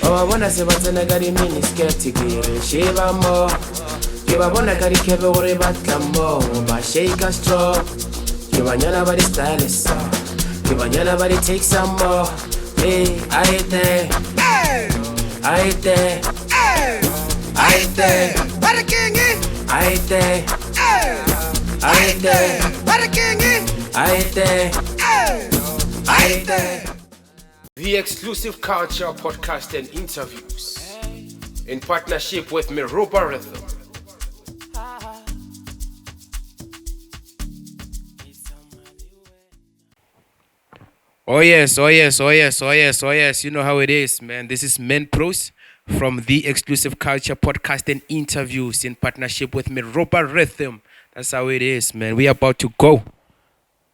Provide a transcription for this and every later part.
Bona se batsena ka di mini skirt ke re sheba mo ke ba bona ka di kebe gore ba tla mo ba shake a straw ke ba nyana ba di stylist ke ba nyana ba di take some more hey I hate that I hate that I hate that para king I hate that I hate that para king I hate that I hate that. The exclusive culture podcast and interviews in partnership with Miropa Rhythm. Oh yes. You know how it is, man. This is Men Pros from the exclusive culture podcast and interviews in partnership with Miropa Rhythm. That's how it is, man. We are about to go.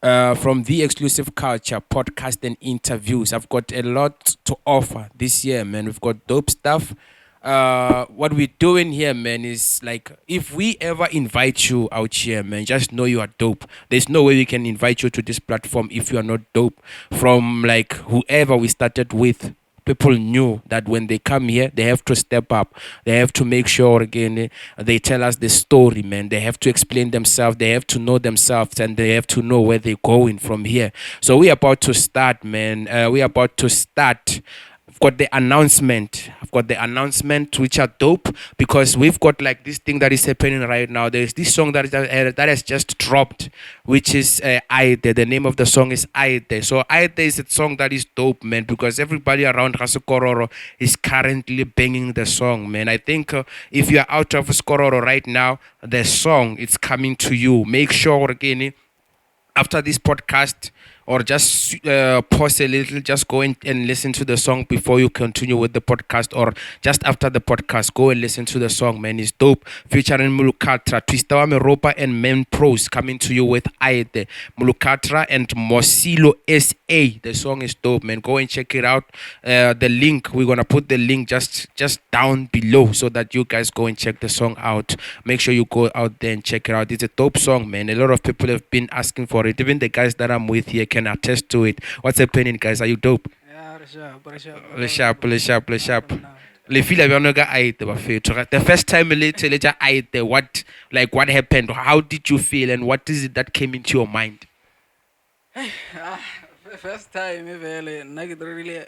From the exclusive culture podcast and interviews. I've got a lot to offer this year, man. We've got dope stuff. What we're doing here, man, is like if we ever invite you out here, man, just know you are dope. There's no way we can invite you to this platform if you are not dope. From like whoever we started with, people knew that when they come here, they have to step up. They have to make sure, again, they tell us the story, man. They have to explain themselves. They have to know themselves, and they have to know where they're going from here. So we're about to start, man. We're about to start. I've got the announcement, which are dope because we've got like this thing that is happening right now. There's this song that has just dropped, which is Aide. The name of the song is Aide. So Aide is a song that is dope, man, because everybody around Rasukororo is currently banging the song, man. I think if you're out of Skororo right now, the song is coming to you. Make sure again after this podcast, or just pause a little, just go and listen to the song before you continue with the podcast, or just after the podcast, go and listen to the song, man. It's dope. Featuring Mulukatra, Twistawa Meropa, and Men Pros coming to you with Aide, Mulukatra, and Mosilo SA. The song is dope, man. Go and check it out. The link, we're going to put the link just down below so that you guys go and check the song out. Make sure you go out there and check it out. It's a dope song, man. A lot of people have been asking for it. Even the guys that I'm with here can attest to it. What's happening, guys? Are you dope? Yeah, Le sharp. Le feel the first time later what happened? How did you feel, and what is it that came into your mind? first time vele nna ke really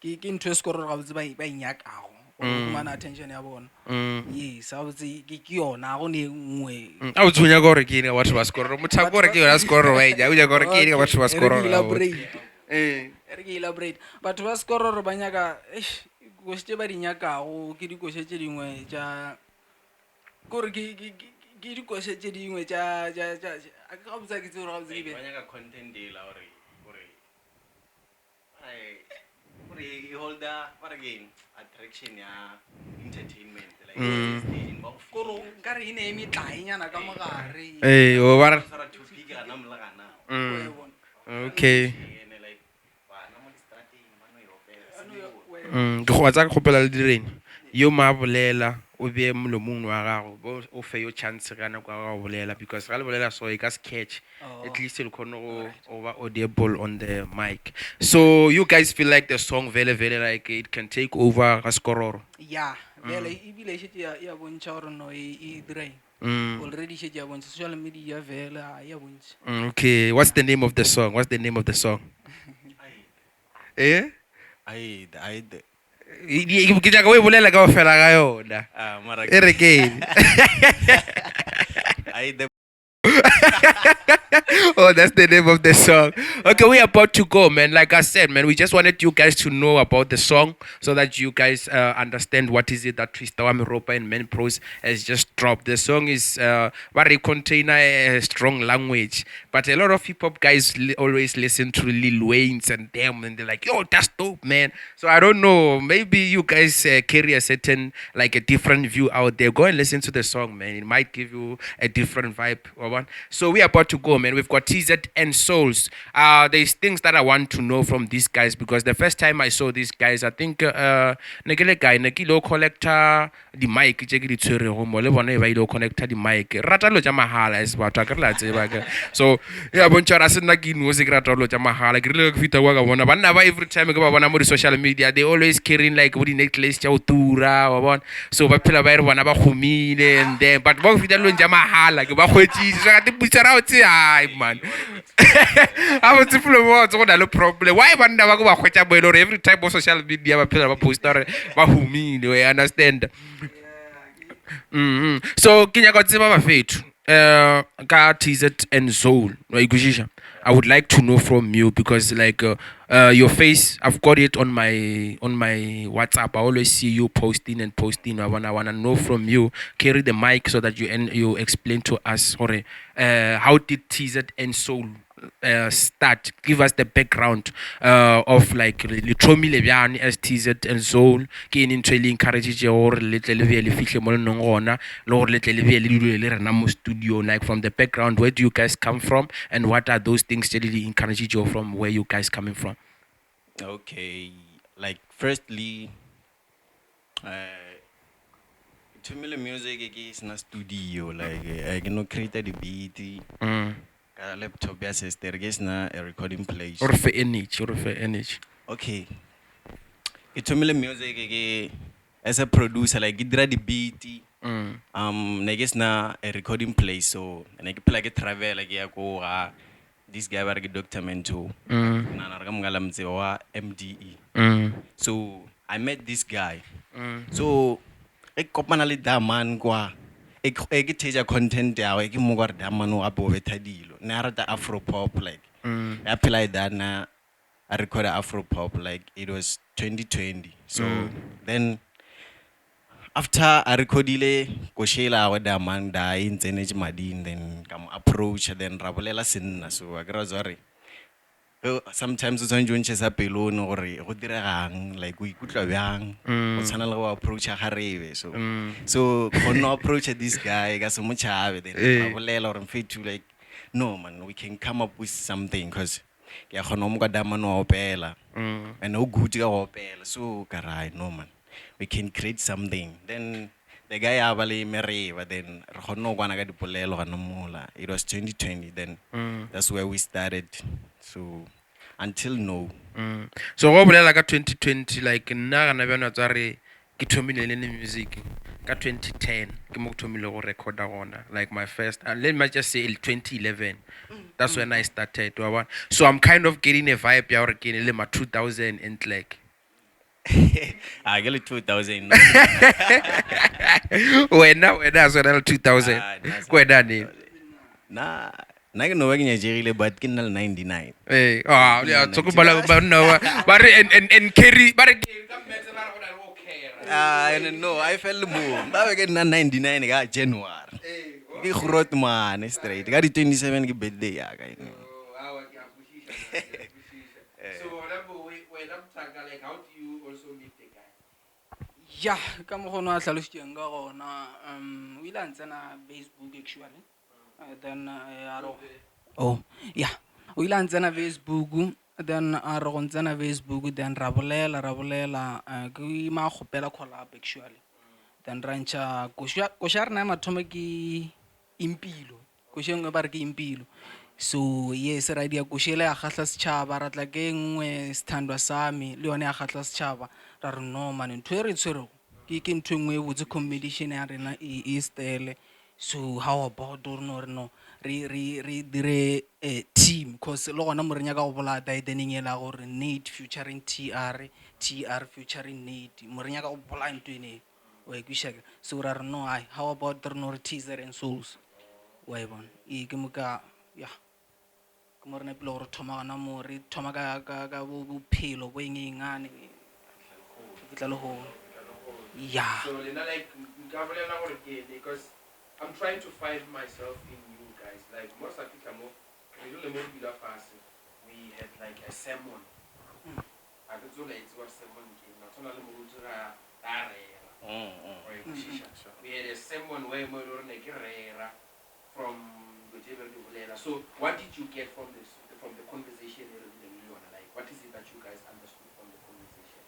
ke ntho e sekoro ga botse ba inyakago mana attention ya bona yes a botse ke yona go ne nngwe a o tsunya gore ke ene batho ba sekoro motho gore ke yona sekoro wa ja o ja gore ke ene batho ba sekoro re elaborate batho ba sekoro re ba nyaka go se ba dinyakago ke dikose tse dingwe tja gore ke dikose tse dingwe tja a ka botsa ke tsore ga botse ke ba nyaka content dela gore you hold what again attraction ya entertainment like koro ka re ine eme tlaenyana ka mogare o ba ra topic ana mlagana okay ke go tsa khopela le direng yo ma bolela o be molomong wa gago o fe yo chance kana kwa ga bolela because ga le bolela so e ka sketch at least you can over audible on the mic. So you guys feel like the song very like it can take over Raskororo? Yeah, vele ibile shit ya bontsha gore no e drain. Already shit ya bontsha social media vele ya bontsha. Okay, what's the name of the song? Eh? Aide. Ke ja go e bolela ka ofela ga yona. Mara e re ke Aide. Oh, that's the name of the song. Okay, we're about to go, man. Like I said, man, we just wanted you guys to know about the song so that you guys understand what is it that Twistawa Meropa and Men Pros has just dropped. The song is very contain a strong language, but a lot of hip hop guys always listen to Lil Wayne's and them, and they're like, yo, that's dope, man. So I don't know, maybe you guys carry a certain, like a different view out there. Go and listen to the song, man. It might give you a different vibe. So we're about to go, man. We've got TZ and Souls. There's things that I want to know from these guys because the first time I saw these guys, I think ne ke le guy ne ke lo collector the mic tse ke di tshwere go mo le bona ba ile connector the mic. Rata lo tsa mahala is batho ka re la tseba ka. So yeah, bontsha ra se nna ke inose ke rata lo tsa mahala. Ke rile go fita wa ka bona banna ba every time ke ba bona mo di social media they always carrying like with the necklace tsa o tura wa bona. So ba phela ba re bona ba khumile and then but ba go fita lo tsa mahala ke ba khwetsi ga te putsara o tse ai man. I was full of words on a problem. Why banna ba go ba khwetsa bo ile every time on social media ba phela ba poster ba humile we understand. So ke nyaka tseba ba fethu ka TZ and Soul wa ikushisa. I would like to know from you because like your face I've got it on my WhatsApp. I always see you posting. I wanna know from you. Carry the mic so that you explain to us how did TZ and Soul start. Give us the background of like Litromi Lebian as TZ and Soul. Ke in ntho e le encourage or little le fihle mo le nong gona le gore little le dule le rena mo studio like from the background where do you guys come from and what are those things that really encourage you from where you guys coming from? Okay, like firstly, to me the music is na studio. Like I can create the beat. Laptop ya sister is na a recording place. Or for energy. Okay, to me the music as a producer like it the beat. Neges na a recording place so nake play like travel like ya go this guy was a doctor mento na ngala mtse wa MDE. So I met this guy. So e kopana le daman kwa e ke theja content ya ke mo gore daman o apo betha dilo na rata afro pop like I applied that na I recorded afro pop like it was 2020. So then after I recordile koshela wa daman da intsenege madin then come approach then rabolela sinna so I gra sorry sometimes o tswang jontse sa pelone gore go diregang like o ikutlwa byang o tshwana le go approach ga rebe so go approach this guy ka se mo chabe then rabolela gore mfethu like no man we can come up with something cuz ke gona mo ka damano opela and o good ka opela so ka right no man we can create something then the guy abale mereba then re gona go kwana ka dipolelo ga nomola it was 2020 then that's where we started so until now So go bolela ka 2020 like nna gana bjana tsa re ke thomile le music ka 2010 ke mo thomile go recorda gona like my first let me just say 2011 that's when I started so I'm kind of getting a vibe ya gore ke ne le ma 2000 and like I get it 2000 wena so na 2000 kwena ni na ke no ba ke nyajegile but ke nna le 99 yeah so go bala ba no ba re and carry ba re ka metse ba re go na le okay no I fell more ba ke nna 99 ka January ke grot man straight ka di 27 ke birthday ya ka so wena mthaka like how do you also meet the guy? ya ka mo gona tlhalositseng ka gona o ile a ntsena Facebook actually then o ile a ntsena Facebook then a re go ntsena Facebook then ra bolela ke ma gopela collab actually then rancha kosha rena mathomo ke impilo kosheng ba re ke impilo so yes ra dia koshele ya gahla setšhaba ra tla ke engwe sethandwa sami le yone ya gahla setšhaba ra re no man ntwe re tshwere ke ntwe engwe botse competition ya rena e stele so how about no re dire team because le gona morenya ka go bola daideneng ela gore Nate featuring TR featuring Nate morenya ka go bola ntwene wa ikishaka so ra re no how about re TZ and Souls wa ibona ke moka ya ke mo rena pele gore thoma gana mo re thoma ka bophelo bo engengane fitla le ho yeah So like because I'm trying to find myself in you guys like most of the time we had like a sermon I don't know it's what sermon not only we had a sermon where from the So what did you get from this, from the conversation? Like, what is it that you guys understood from the conversation?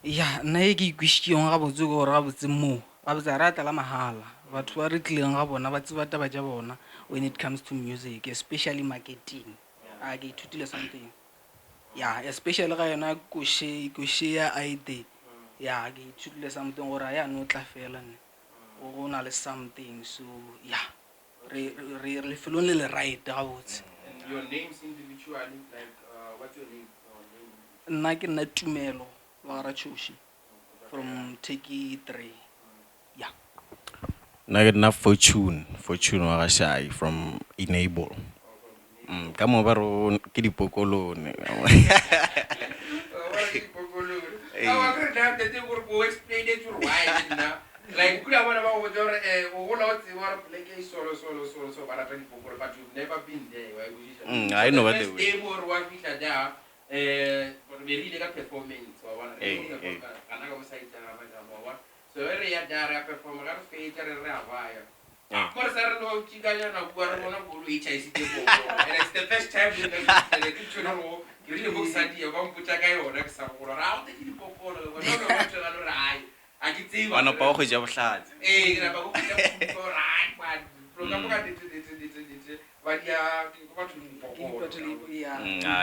ya nna e ke ikwišitšeng ga botse ke gore ga botse moo ga botse a re atela mahala batho ba re tlileng ga bona ba tseba taba tša bona when it comes to music, especially marketing. A ke ithutile something, ya especially ga yona koše ya id, ya ke ithutile something gore a ya no tla fela nne go na le something. So ya re lefelong le le right ga botse. And your names individually, like, what's your name? Nna ke nna Tumelo wa Rachoshi from Teki 3. Yeah. Nna Fortune wa ga Shai from Enable. Ka mo ba ro ke dipokolone. Explain it to why. Like, could I want about your like a solo, but you've never been there. I know what they will. Or one week there, really like a performance or one. So every year there, I perform a lot of theater and wire. Of course, I don't know Chigaya and which I see. And it's the first time you know, you really book idea about Putagai or next or around the people. I can see Ana pa go ja botlhatse.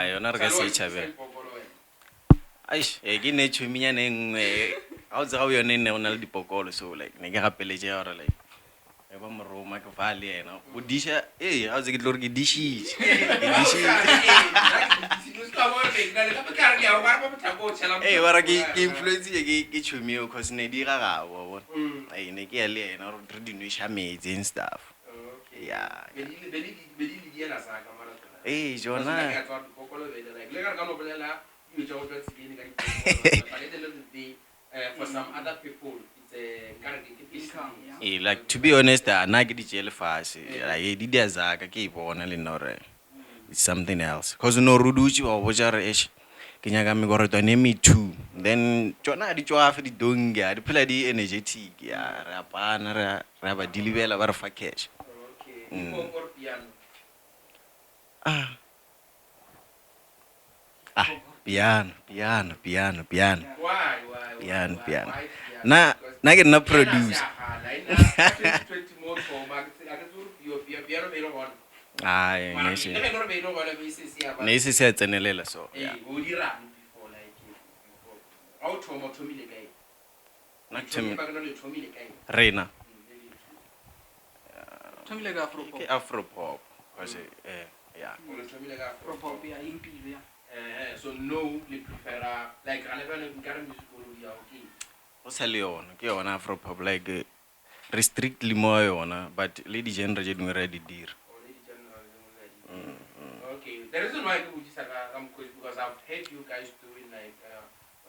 Yona re ka se itšhabela. Aish, ke ne tšhominya ne nngwe ga o tsega o yone ne go na le dipokolo, so like ne ke gapeletše gore like e ba moroma ke fa le yena o disha ga o tse ke tlo gore ke dishitše bara ke influencile ke tšhomio cause ne di gagao wa bona ne ke ya le yena gore re dinoša metsi and stuff. Yeah. Jona for some other people, it's like to be honest, na ke di tšele fase like di dia zaka ke bona le nore it's something else cause no rudutse wa botša re esh ke nyaka me gore tone me too, then tsona di tswa fa di donga di phela di energetic ya re apana re ba dilibela ba re fa cash. Piano. Why? Piano. Na ke nna produce. Ne se se tsenelela so. Yeah. Rena. Thomile ka Afro pop. Ke Afro pop. Cause yeah. Afro pop ya impilo ya. So no, we prefer like I never music okay. What's le yona ke yona Afro pop like restrictly mo yona but le di genre je dingwe re di dira. Okay, the reason why we just I'm because I've heard you guys doing like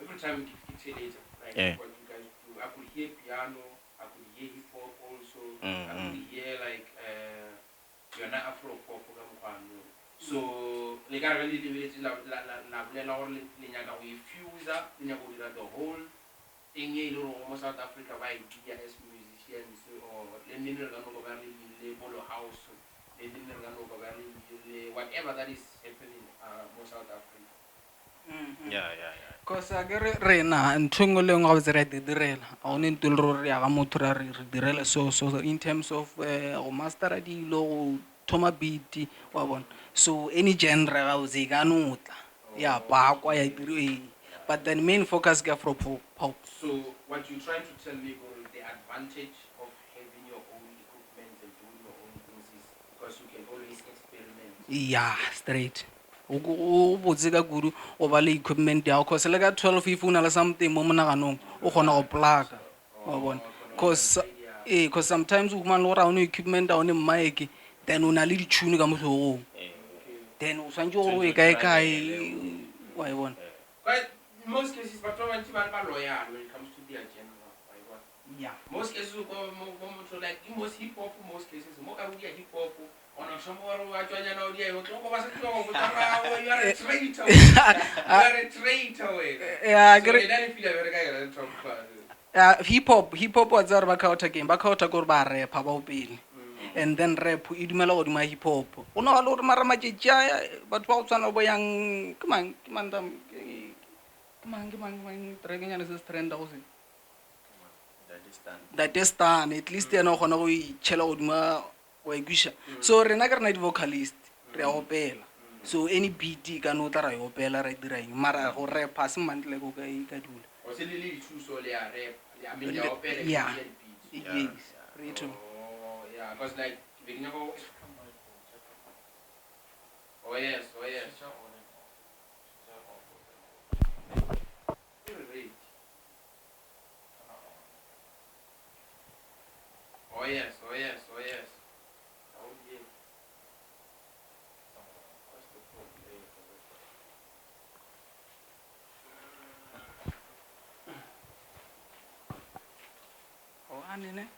every time we say later like what you guys do. I could hear piano, I could hear hip hop also, I could hear like you're not Afro pop. So le ka re le la or le nyaka go ifuse le nyaka go dira the whole thing e le go mo South Africa ba idea as musicians or le nne re ka no go ba le bolo house le nne re ka no go ba le whatever that is happening mo South Africa. Yeah. Cause a ke rena nthongwe le ngwa botse re direla a one ntole re ya ga motho ra re direla so in terms of go master dilo go thoma beat wa bona. So any genre ga o ze ka notla ya pakwa ya diro but then main focus ke Afro pop. So what you trying to tell me is the advantage of having your own equipment and doing your own things is because you can always experiment. Yeah, straight. O botse ka kudu o ba le equipment ya cause le ka 12 if una le something mo monaganong o gona go plaka wa bona cause sometimes o man lo ra ono equipment a one mic then una le di tune ka mohlogong then o swantse go e kae wa e bona. But in most cases but when loyal when it comes to their genre, yeah, most cases go like in most hip hop most cases mo ka buya hip hop ona shomoro wa tswanya na odia yo tlo ba se tlo go tsara you are a traitor. You are a traitor. Yeah, so great. Then feel very guy talk Hip hop wa tsara ba khaota game ba khaota go ba rap ba o pele and then rap e dumela godimo ya hip hop o no le gore mara matšetši aya batho ba go tshwana bo yang ke mang trekenyane se se trenda go se Dagestan at least yena o kgona go itšhela godimo wa ikwiša so rena ke rena di-vocalist re a opela so any beat ka no tla ra e opela ra e dira eng mara go repa se mantle go ka dula yeah yes re too Oh yes. Oh yes. o anene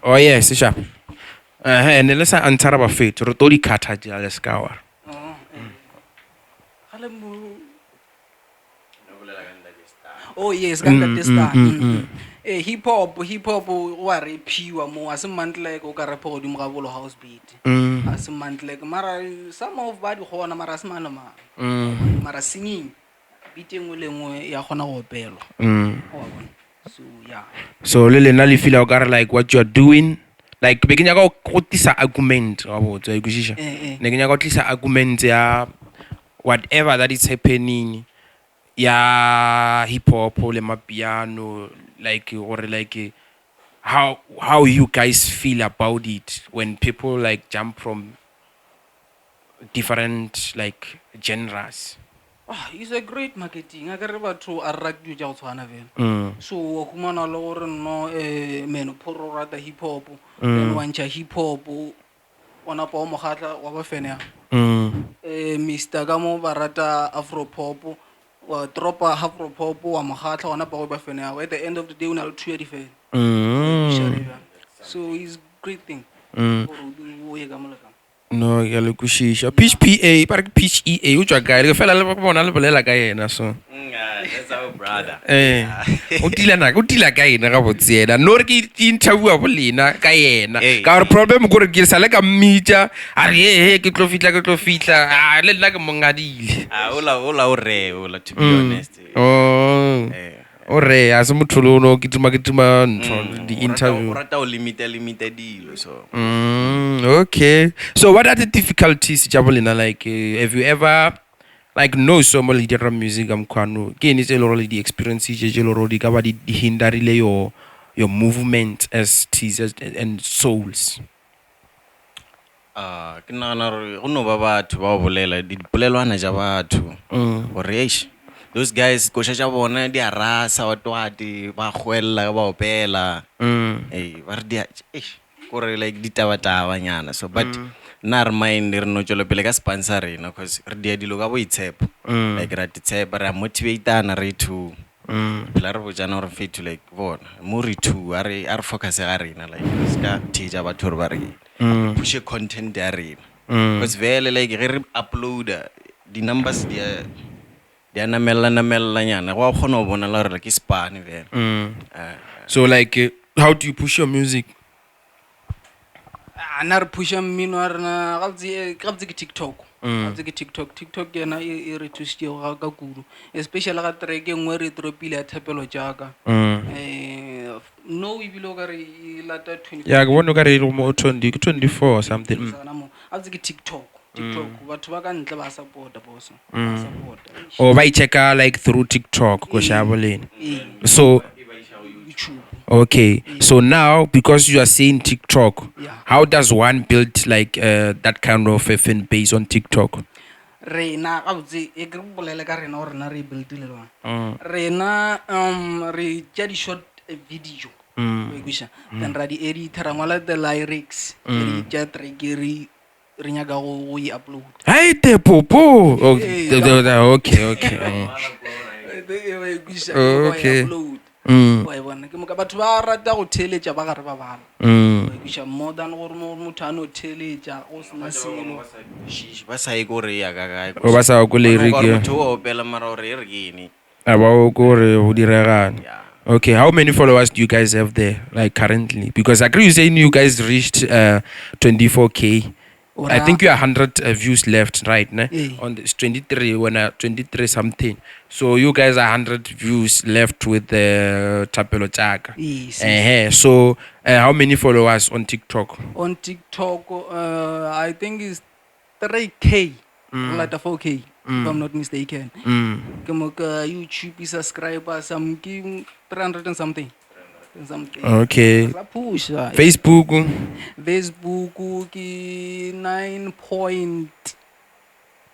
Oh yes, sharp. And let's say antara ba fit re to di khatha jale ska wa. gale mo oh yes ka Dagestan hip hop o a repiwa mo a se mantle go ka repa godimo ga bolo house beat a se mantle mara some of ba di gona mara se mana mara singing beat engwe le engwe ya gona go opelwa wa bona so yeah So le lena le feel like what you are doing like be ke nyaka go tlisa argument wa botsa e kwishisha ne ke nyaka go tlisa argument ya whatever that is happening ya hip hop le mapiano like or like how you guys feel about it when people like jump from different like genres. it's a great marketing a ke re batho a rata dilo tša go tshwana fela so wa humana le gore no meno phoro rata hip hop then wa ntšha hip hop wa napa wa mogatla wa ba fene Mr ka mo ba rata afro pop wa dropa afro pop wa mogatla wa napa go ba fene at the end of the day o na le two ya di fela so it's great thing o ye ka moleka No, ya le kushisha. Pitch PA, para que pitch EA, o tswa kae? Le fela le bona le bolela ka yena so. That's our brother. O tila ka yena ga botse yena. No re ke interview a bolena ka yena. Ka re problem go re ke sa le ka mmitsa. A re ke tlo fitla. Ah le nna ke mongadile. Ola to be honest. Oh. Ore a se motho lo no ke tuma ntho di interview. O rata o limited dilo so. Okay. So what are the difficulties Jabolina like have you ever like know some of the music kwano ke ni tselo le di experiences je lo di ka ba di hindarile your movement as teasers and souls. Ke nagana re go no ba batho ba o bolela di bolelwana ja batho gore those guys go tša bona di a rasa wa twati ba gwella ba opela ba re di gore like di taba nyana so but na re mind re no tšwela pele ka sponsor rena because re dia dilo ka bo itshepo like ra titshepa ra motivatana re to pela re botsana gore fit to like bona mo re to a re focus ga rena like ska teacher batho ba re push content ya rena because vele like re upload di numbers dia namella nyana go kgona go bona la re ke span vele So like how do you push your music? ana re pusha mmino a rena ga botse ke TikTok yena e re thusitšego ka kudu especially ga track e nngwe re tropile ya thapelo jaaka no ebile o ka re e lata 24 Ya ke bona ka re mo 24 or something. a botse ke TikTok batho ba ka ntle ba supporta boso Or by check like through TikTok go shaboleni. So YouTube okay, so now because you are saying TikTok, how does one build like that kind of a fan base on TikTok? rena ga botse e ke bolele ka rena gore rena re buildile lwana rena re tša di short video then ra di edit ra ngwala the lyrics re tša track re nyaka go e upload Hey te popo. Okay. Okay. upload Mm. wa e bona ke moka batho ba rata go theeletša ba gare ba bala Mm. wa ikwiša more than gore motho a no theeletša go sena selo ba sa ye ko re ya ka kae O ba sa go lyric, yeah. motho o opela mara gore e re ke ene About go diregang. Yeah. Okay, how many followers do you guys have there, like currently? Because I agree you saying you guys reached 24K. I think you are 100 views left, right? Ne? Yeah. On this 23, when 23 something. So you guys are 100 views left with the Tapelo Chaka. Yes, So how many followers on TikTok? on TikTok I think is 3K like 4K if I'm not mistaken ke mo ka YouTube subscribers some ke 300 and something Okay. Ra pusha Facebook? Facebook ke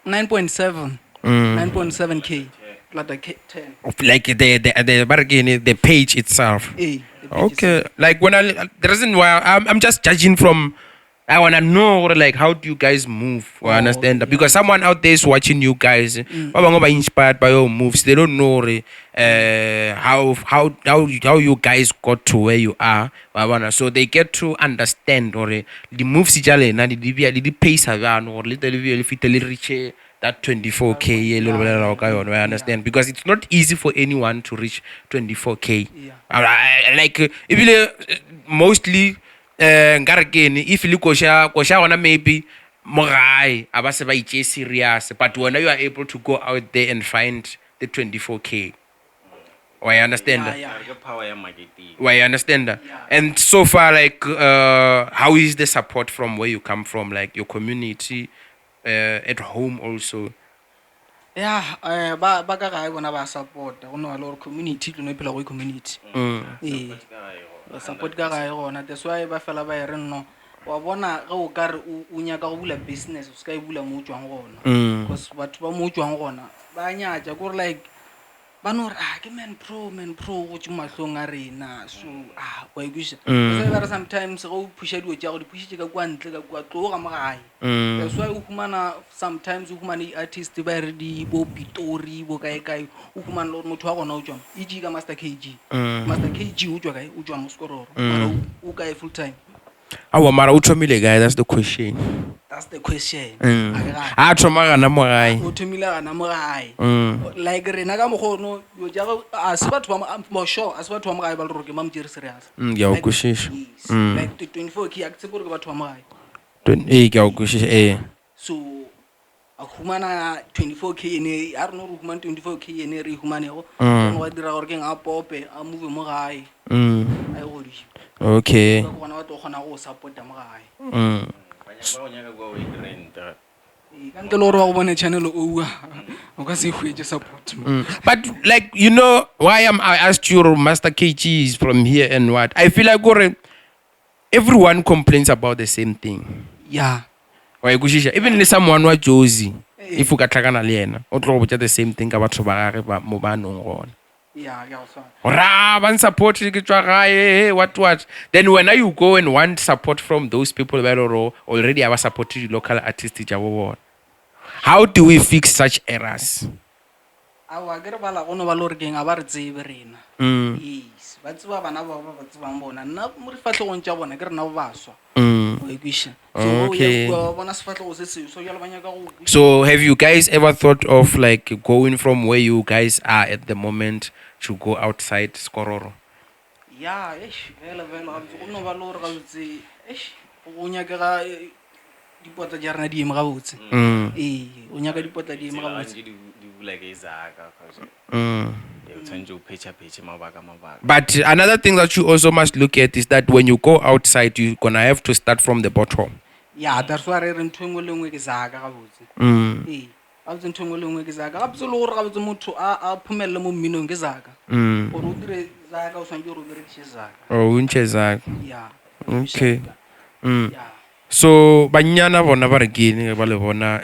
9.7 9.7K like the 10 Like the page itself. the page Okay, like when the reason why I'm just judging from, I wanna know like how do you guys move? I understand that okay, because someone out there is watching you guys, ba bangwe ba inspired by your moves. They don't know how you guys got to where you are. Ba bona. So they get to understand or the moves jalena the pace avan or little reach that 24K. I understand because it's not easy for anyone to reach 24K. Yeah. Like if mostly nkare kene if le kosha ona maybe mo gae a ba se ba itse serious but when you are able to go out there and find the 24K. Why understand that? Yeah. Ke power ya marketing Why understand that? Yeah. And so far, like, how is the support from where you come from, like your community, at home also? Yeah, ba ka gae bona ba support go no le community tlo no phela go community ba support ka gae gona that's why ba fela ba re no wa bona ga o ka re o nyaka go bula business o ska e bula mo tswang gona because batho ba mo tswang gona ba nyatja go like ba no re ke man pro go tsuma hlong a rena so wa ikwisha so ba re sometimes go pusha diwo tja go di pushitse ka kwa ntle ka kwa tlo ga magae that's why o humana sometimes o humana artist ba re di bo Pitori bo kae kae o humana le motho wa gona o tswa iji ka Master KG o tswa kae o tswa mo Skororo mara o kae full time Awa mara o thomile guy, that's the question. that's the question A thoma gana mo gae. o thomile gana mo gae like rena ka mogono yo ja a se batho ba mo sure a se batho ba mo gae ba le re ke mam jere serious Ya o kwishisha. like the 24K a tse gore ke batho ba mo gae Ke a o kwishisha so a humana 24K ene a re no re humana 24K ene re humanego go ba dira gore ke nga pope a move mo gae a e godi Okay. ka bona ba tlo gona go support mo gae ba nyaka go we trend ka ntle le gore ba go bone channel o o ka se hwetse support But like why I asked you Master KG is from here and what I feel like everyone complains about the same thing. yeah Why kushisha even le someone wa Josie if o ka tlhakana le yena o tlo go botsa the same thing ka batho ba gare ba mo ba nong gona. yeah so Ra ban support ke tswa gae what then when you go and want support from those people that are already have supported local artists ja bo bona. How do we fix such errors? awa ke re bala go no ba le gore keng a ba re tsebe rena yes ba tseba bana ba tsebang bona nna mo re fatlhegong tja bona ke rena ba baswa o ikwisha so Okay. ya bona sefatlhego se se so jalo ba nyaka go So have you guys ever thought of like going from where you guys are at the moment to go outside Skororo? ya vela ga go no ba le gore ga botse go nyakega dipotla ja rena di eme ga botse o nyaka dipotla di eme ga botse di bula ke izaka cause you tshwantse o phetša mabaka But another thing that you also must look at is that when you go outside, you're gonna have to start from the bottom. ya that's why re re ntho engwe le engwe ke zaka ga botse ga botse ntho engwe le engwe ke zaka ga botse le gore ga botse motho a phumelele mo mminong ke zaka gore o dire zaka o tshwanetse gore o berekise zaka Oh, unchezak. ya Okay. ya So banyana bona ba re kene ba le bona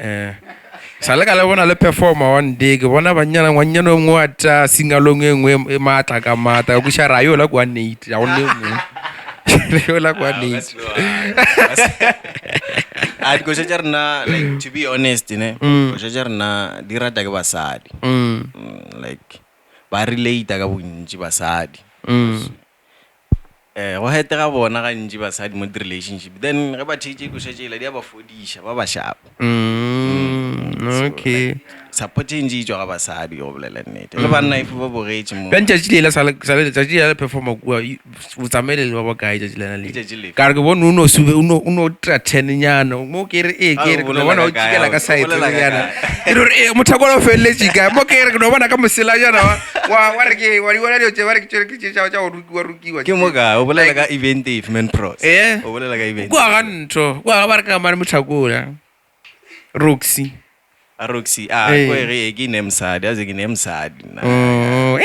sale ka le bona le performer one day ke bona banyana ngwanyana ngwe wa ta singalong engwe e matla ka mata go sha rayo la kwa nate ya one ngwe le la kwa nate a di koša tša rena like to be honest ne koša tša rena di rata ke basadi like ba relate ka bontsi basadi go hete ga bona ga ntši basadi mo relationship then ge ba thetse ko šetšela di a ba fodisha ba ba sharp okay support e ntši e tswa ga basadi go bolela nnete le banna if ba bogetše mo bjang tšatši lela tšatši lela performa kua o tsamaelele ba bakae tšatši lena le Letšatši lefe? ka re ke bone o no tra 10 nyana mo ke re ke re ke no bona o tšikela ka side nyana ke re mothakolo o felletše ka mo ke re ke no bona ka mosela jana wa re ke wa di bona dio tše ba re ke tša go rukiwa ke mo ka o bolela ka event if man pros o bolela ka event kua ga ntho kua ba re ka mane mothakola Roxy Roxy ko re ke ne msadi aze ke ne msadi na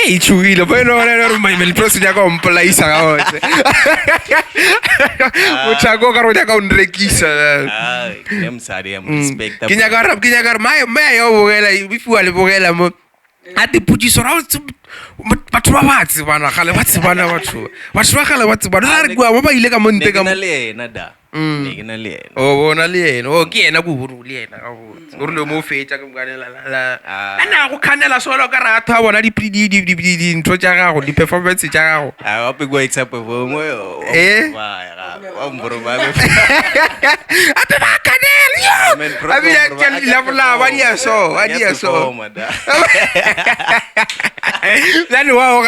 ichukile bona re maimel prosi ya ka ompolaisa ga hotse mothako ka rota ka o nrekisa ne msadi ya respect ke nyaka mai yo bogela bifua le bogela mo a te putsiso ra batho ba batse bana gale ba tsebana batho ba gale ba tsebana re kwa ba ile ka monte ka mo le yena da ne ke na le yena o bona le yena o ke yena go buru le yena ga botse o re le mo fetsa ka mkanela la ana go khanela solo ka ratho a bona di ntho tša gago di performance tša gago wa pe go example mo wa mboro ba be ape ba kanela yo a bila tša di la ba dia so then wa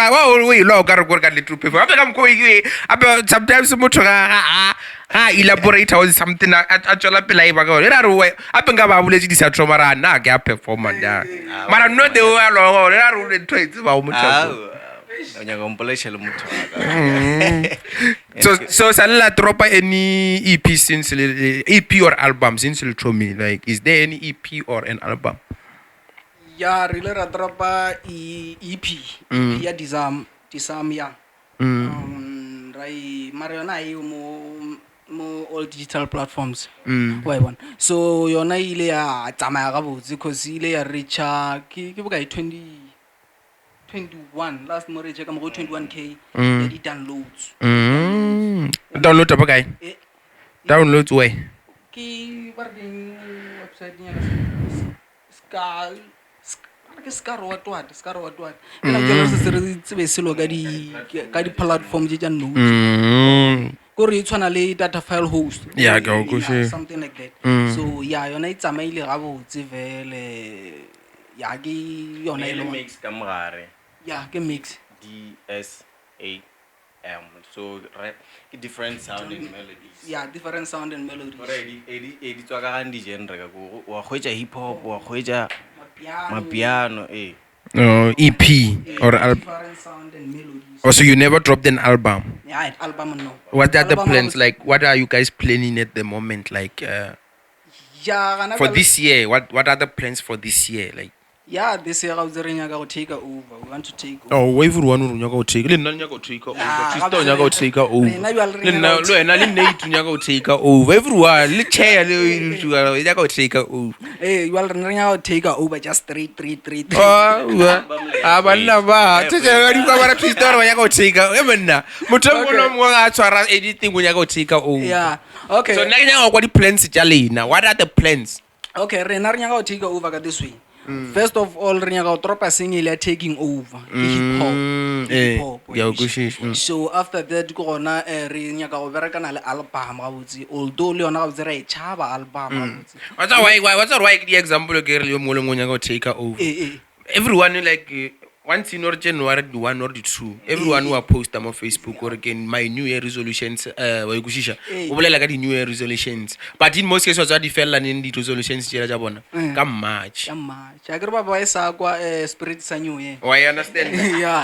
lo ka re go ka le true perform ape ka mko ape sometimes motho ga elaborate on something a tswela pela e ba ka re re we ape nga ba boletse di sa troma ra na ke a performa da mara no de wa lo re re le tshwetse ba mo tsho o nyaka mpolesha le motho wa so sala tropa any EP since EP or album since le tromi like is there any EP or an album ya rile ra dropa EP ya disam ya rai mara yona e mo all digital platforms wa bona so yona ile ya tsamaya ga botse because ile ya reacha ke boka 21 last more check mo 21k ya di downloads download apa kai downloads where ke ba ding website nya Scar what ela ke se re tsebe selo ka di platform tša notes go re tshwana le data file host something like that so yona e tsamaile ga botse vele ya ke yona ile mix ka mogare ke mix DSAM so different sound and melodies different sound and melodies already edi tswa ka ga di genre ka go wa khwetsa hip hop wa khwetsa mapiano EP or different sound and melodies also you never dropped an album album no what are the plans like what are you guys planning at the moment like for this year what are the plans for this year like this year we want to take over everyone o nyaka go take le nna nyaka go take over sister nyaka go take over le nna le wena le nate nyaka go take over everyone le chair le nyaka go take over you are nyaka go take over just 3 abanna ba tsela di kwa bara sister nyaka go take over menna motho mona mo ga tshwara anything o nyaka go take over okay so nna nyaka go di plans tša lena what are the plans okay rena re nyaka go take over ka this way first of all re nyaka go tropa single taking over hip hop so after that go gona re nyaka go berekana le album ga botse although le yona ga botse re e chaba album ga botse what's why the example ke re le mo le mo nyaka go take over everyone like once in January 1 or 2 everyone who post on Facebook or again my new year resolutions wa ikushisha o bolela ka di new year resolutions but in most cases wa di fella in di resolutions tšela tša bona ka March a ke re ba ba isa kwa spirit sa new year I understand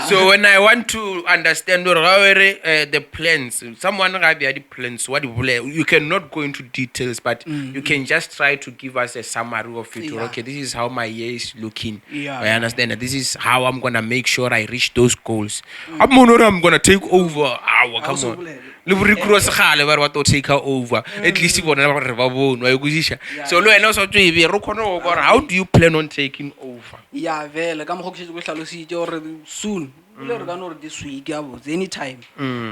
so when I want to understand or how the plans someone ga be the plans what you cannot go into details but you can just try to give us a summary of it okay this is how my year is looking I understand that this is how I'm going to make sure I reach those goals. I'm going to take over. Come on. Le recruit khale ba re ba to take over at least bona ba re ba bonwa e kuzisha so lo ena o sa tswe be re khona go gore how do you plan on taking over vele ka mo go kgetse go hlalositse gore soon le re ka no re this week anytime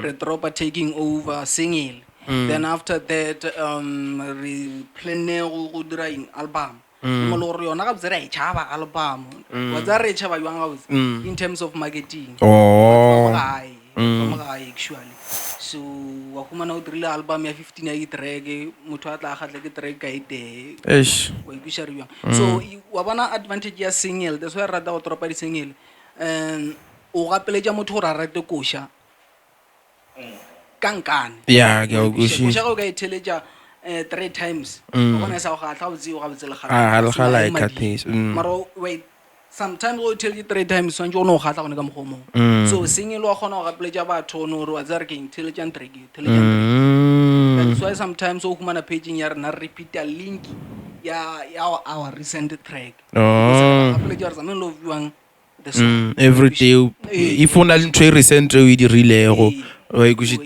re drop taking over single then after that re plan go dira album mo le gore yona ga botse re a e tšhaba album wa tsa re e tšhaba jwang ga botse in terms of marketing Oh. batho ba mo gae actually so wa humana o dirile album ya 15 ya track motho a tla gatle ke track ka ite Eish. wa ikuša re jwang so wa bona advantage ya single that's why re rata go tropa di single o gapeletša motho gore a rate koša kankane Yeah, ke a go koša kwešiša. ga o ka e theletša 3 times o bona e sa go gatlha o tseo ga botse le Ah, le gala e kgathisa. mara wait sometimes o theletše 3 times swantse o ne o gatlha gone ka mokgomong so single wa kgona go gapeletša batho no gore wa tsa re ke theletšang track that's why sometimes o humana paging ya rena repeater link ya our recent track gapeletša gore something lo viewang the song Every day if o na le ntho e recent o e dirilego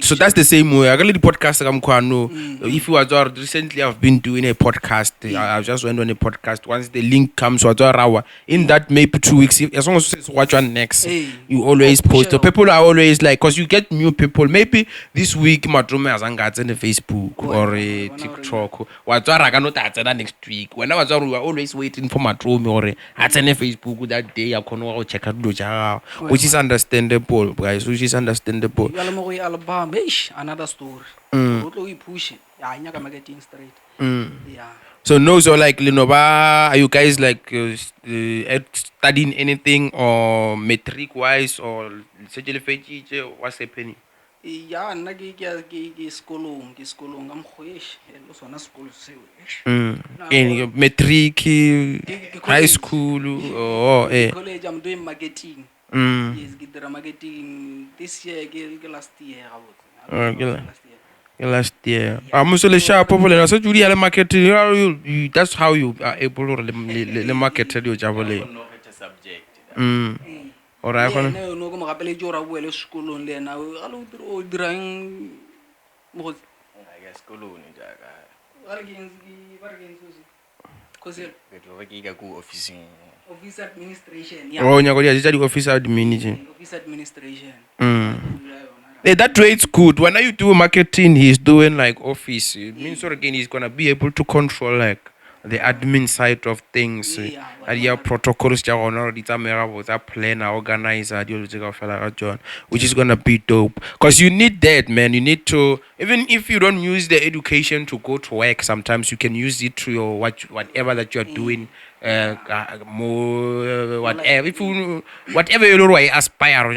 so that's the same way I got the podcast ka mkhwano if you are recently I've been doing a podcast I just went on a podcast once the link comes wa rawa in that maybe 2 weeks as long as you watch one next you always post so people are always like because you get new people maybe this week matrume azanga tsene Facebook or TikTok wa tsara ka no ta tsena next week when wa tsara you are always waiting for matrume or a tsene Facebook that day ya khona go check dilo ja which is understandable guys which is understandable album another story o tlo ipush ya nyaka marketing straight yeah so no so like Lenoba are you guys like studying anything or metric wise or what's happening ya nna ke sekolong ka mokgweshi lo sona sekolo seo in metric high school or college I'm doing marketing yes ke dira marketing this year ke last year last year I'm so le sharp popole so judi ya le marketing that's how you are able to le market yo jabole ora khona no go mo gapeletše gore a boele sekolong le ena ga le o dirang mo sekolong jaaka ga le ke ba re ke ntse cause ke go officing office administration oh nyako dia di office admin office administration that way it's good when you do marketing he's doing like office it means again he's gonna be able to control like the admin side of things your protocols planner organizer which is gonna be dope because you need that man you need to even if you don't use the education to go to work sometimes you can use it to your whatever that you're doing more whatever if you whatever you aspire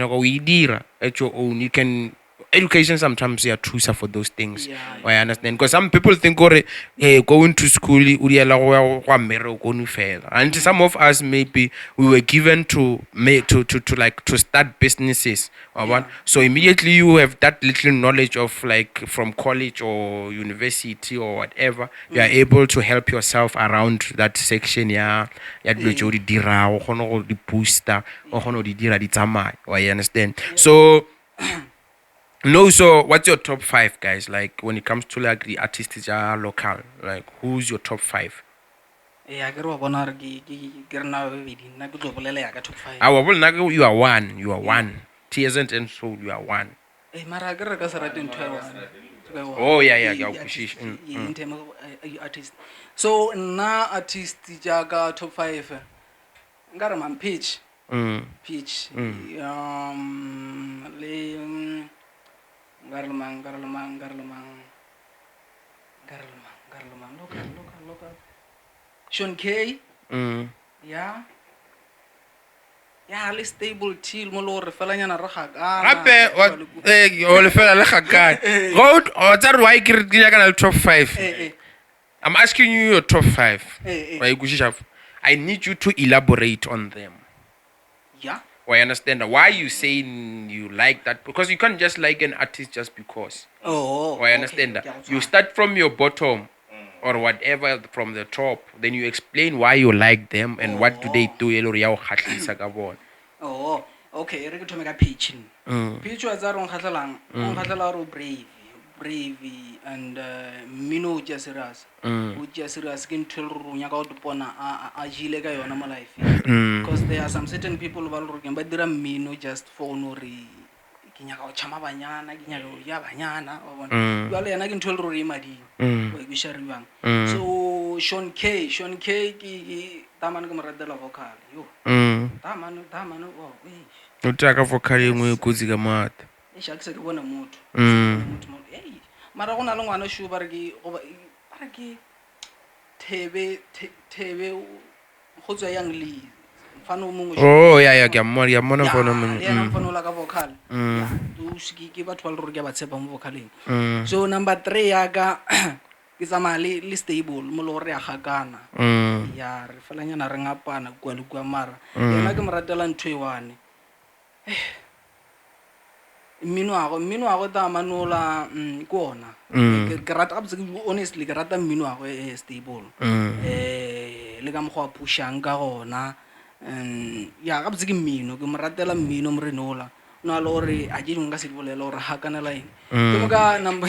at your own you can education sometimes are true for those things I understand because some people think going to school and some of us maybe we were given to like to start businesses so immediately you have that little knowledge of like from college or university or whatever you are able to help yourself around that section ya dilo tšeo di dira o kgona go di booster o kgona go di dira di tsamaya I understand so no, so what's your top 5 guys? Like when it comes to like the artists are local, like who's your top 5? Yeah, ke re wa bona re ke re na bebedi nna ke tlo bolela ya ka top 5 you are one tears and soul you are one mara ke re ka se rate ntho ya one oh yeah in terms of artist so nna artist jaaka top 5 nka re man pitch le Garlemang, local. Sean K. Yeah, le stable till mo lo re fela nyana re gakana. Gape o le fela le gakana. Go o tsa re why ke re ke nyaka na top 5. I'm asking you your top 5. I need you to elaborate on them. Yeah. I understand why you saying you like that because you can't just like an artist just because. I understand that. You start from your bottom or whatever from the top, then you explain why you like them and what do they do. Okay. Re ke thome ka pitch. Pitch wa tsa re nkgatlela ro brave and mino o serious ke ntho le runya ka go dipona a jile ka yona mo life because there are some certain people ba le rokeng ba dira mino just for no re ke nyaka go chama banyana ke nyaka go ya banyana wa bona jwale yana ke ntho le ruri mading wa go share bang so Sean K ke tamane ke mo ratela vocal yo tamane wow o taka vocal engwe e kotsi ka mata e sha ke se ke bona motho hey mara go na le ngwana sho ba re ke thebe go tswa yang le mfano mongwe ya ke mmona mfano le yena mfano la ka vocal ya ke batho ba le re ke ba tshepa mo vocaleng so number 3 ya ka ke tsamaya le stable mo le gore ya gakana ya re felanyana re ngapana kwa le kwa mara yena ke mo ratela ntho e one mmino wa go tamanola ke ona ke rata honestly ke rata mmino wa go stable le ka mo go a pushang ka gona ya ga botse ke mmino ke mo ratela mmino mo renola no a le gore a ke dingwe ka se di bolela gore hakanela eng ke mo ka number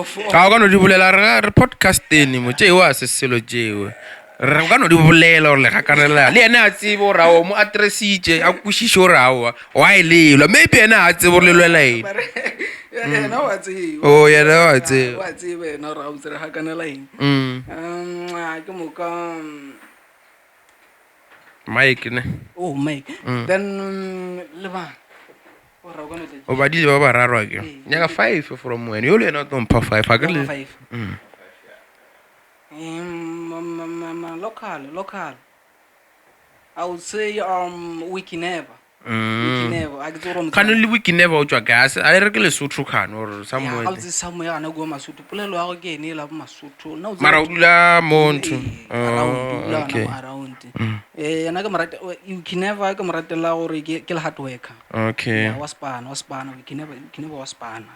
4 ka no di bolela re podcasteng mo tšeo a se selo tšeo re ka no di bolela gore le gakanela le ena a tsebe gore ao mo addressitše a kwešiše gore ao wa e lelwa maybe ena a tsebe gore lelwela ene yena wa tseba yena wa tseba wa tseba yena gore a botse re hakanela eng ke moka Mike ne Mike then le ba o badile ba bararo ke nyaka 5 from wena yo le ena o tompha 5 a ke le local I would say Wiki Never a ke tsoro mo kano le wiki never o tswa gas a re ke le sotho khano or somewhere ya ga tse mo yana go Masotho polelo ya go ke ene la Masotho na o mara o dula monto around yana ke morate Wiki Never ke moratela gore ke le hard worker okay wa spana Wiki Never wa spana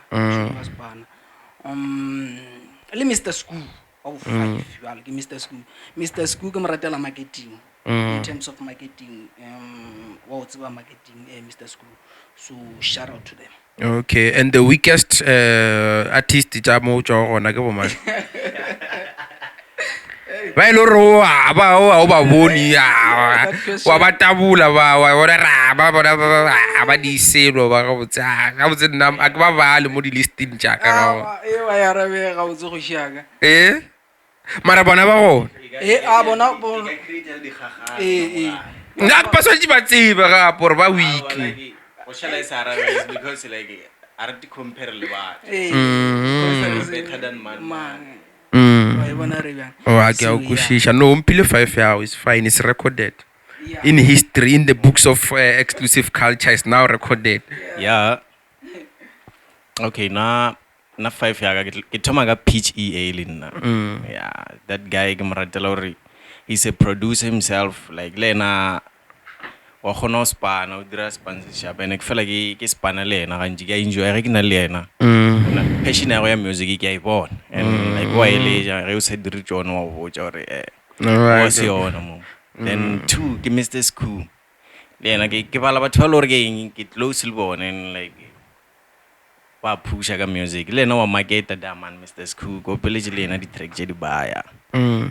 le Mr. School of 5 yale ke Mr. School ke moratela marketing in terms of marketing wa tseba marketing Mr. School so shout out to them okay and the weakest artist tja mo tswa gona ke bo mang ba ile ro o ba boni wa ba tabula ba ra ba di selo ba go tsa ga botse nna a ke ba bale mo di listing tja ka ga wa ya rabe ga botse go shiaka mara bona ba go bona nna ke paswa ba tsebe ga gore ba weak what shall I say is because like are to compare le ba better than man I can kushisha no umpile 5 hours fine it's recorded in history in the books of exclusive culture is now recorded yeah okay na 5 ya ke thoma ka pitch linna yeah that guy ke moratela gore he's a producer himself like lena wa khona spana o dira sponsorship ene ke fela ke spana le ena ga ntse ke enjoy re ke na le ena passion ya go ya music ke a ibona and like wa ile ja re o se dire tsone wa bo tja gore wa se ona mo then 2 ke Mr. School le ena ke bala batho ba le gore ke close le bone and like wa pusha ka music le ena wa market da man Mr. School go pele le ena di track je di baya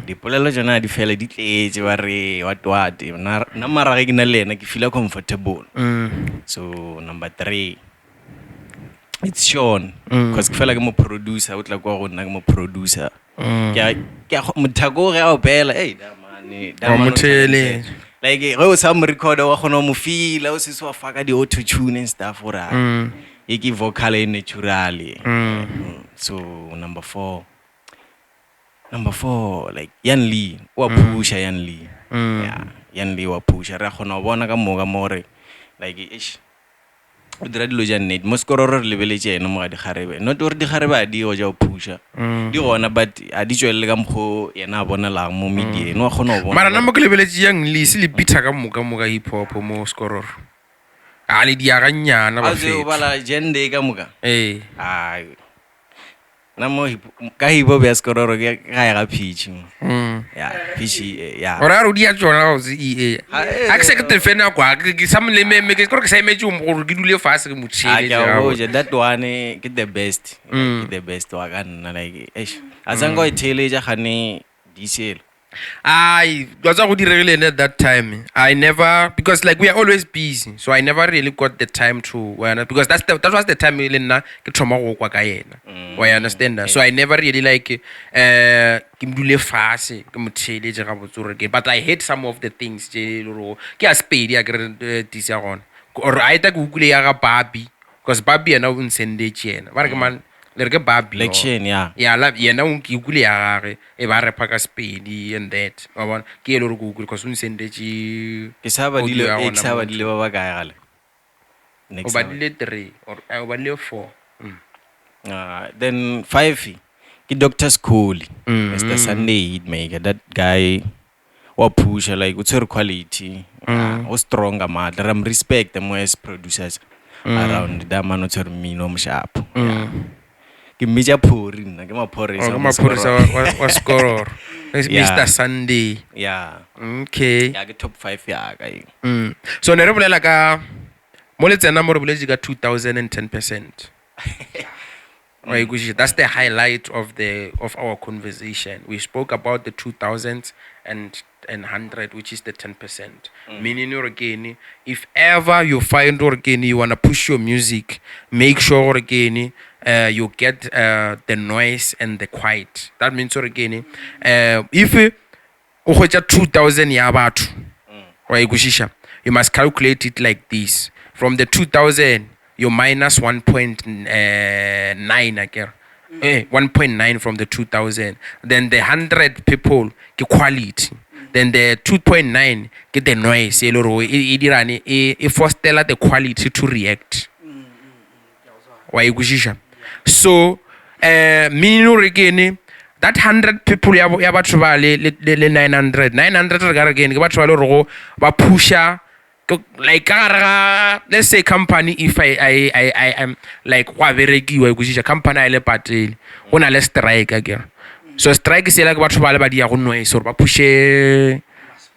di polelo jona di fela di tletse ba re what na mara ke na le ena ke feel comfortable so number 3 it's Sean because ke fela ke mo producer o tla kwa go nna ke mo producer ke mothago re a opela da man motele like re o sa mo recorder wa gona mo feel o se so faka di auto tune and stuff ora iki vocal naturally so number 4 like Yan Lee wa pusha Yan Lee yeah Yan Lee wa pusha ra gona bona ka moga more like ish o dira dilo ja net mo skororo re lebeletse ena mo ga di garebe not or di garebe di o ja o pusha di gona but a di tswelle ka mgo yena bona la mo media no gona bona mara na mo ke lebeletse Yang Lee se le pita ka moga hip hop mo skororo ali dia ganyana ba fe o bala gende ka moka ai na mo ka hibo be skororo ke ga ya pitch ya pitch ya ora ro dia tsona o zi a ke se ke te fena kwa ke sam le meme ke ke sa imetse mo go ke dule fase ke motšhele ja o ja that one ke the best wa ka nna like azango itele ja gane diesel That's what really at that time. I never, because like we are always busy, so I never really got the time to because that was the time really na ke thoma go kwa ka yena. Why understand that? So I never really like ke mdule fase ke motheletše ga botsore ke, but I hate some of the things je lo ke a spedi a ke dis ya gona. Or I ta ke ukule ya ga Barbie, because Barbie yena o nsendetse yena. Ba re ke man le re ke Barbie. Election, yeah. Yeah, la yena o ke ukule ya gage e ba re phaka spedi and that. Wa bona ke e lo re go ukule because o nsendetse Ke sa ba audio dile ya X gona ha ba mo dile ba ba kae gale. o Next ba hour. dile 3 or o ba dile 4. Then 5 ke Dr. School, Mr. Sunday Hitmaker, that guy wa pusha like what's her quality, was strong man. There am respect them as producers around that man what's her mino sharp. Yeah. Ke meja phori nna ke maphorisa O mo ma phorisa Skoror. wa score. Yeah. Mr. Sunday. Yeah. Okay. Yeah, ke top 5 ya ka. So ne re bolela ka mo le tsena mo re boletse ka 2010%. That's the highlight of our conversation. We spoke about the 2000s and 100, which is the 10%. Meaning, again, if ever you find again you wanna push your music, make sure again you get the noise and the quiet. That means again, if o hwetša 2000 ya batho wa ikušhiša, you must calculate it like this. From the 2000 you minus 1.9 again. 1.9 from the 2000. Then the 100 people ke quality. Then the 2.9 get the noise. E fostela the quality to react. Wa ikušhiša. So meaning again that 100 people ya batho ba le 900 re ka re again ke batho ba le go ba pusha like ka let's say company, if I am like wa berekiwa ikušhiša company a le patele go na le strike again. So strike se la ke batho ba le ba dia go noise or ba pushe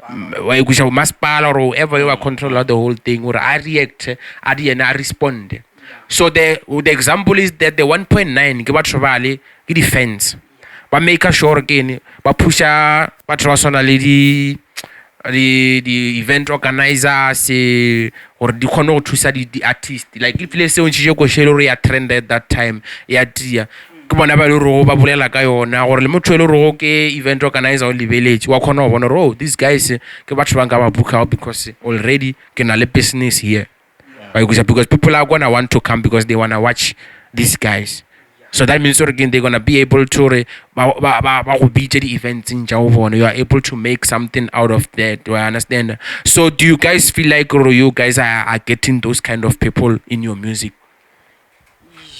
wa ikušhiša masepala or whoever you are control the whole thing or I react a di ena a respond. So the example is that the 1.9 ke batho ba le ke defense ba make sure again ba pusha batho ba swana le the event organizers or di kgone go thusa di artist, like if le se o ntšhitše košele gore ya trend at that time ya tia ke bona ba le rego ba bolela ka yona gore le motho e le rego ke event organizer o lebeletše wa kgona go bona gore oh these guys ke batho ba nka ba book out because already ke na le business here. Because people are gonna want to come because they wanna watch these guys. So that means again they're gonna be able to the events in Jawon. You are able to make something out of that. Do I understand? So do you guys feel like you guys are getting those kind of people in your music?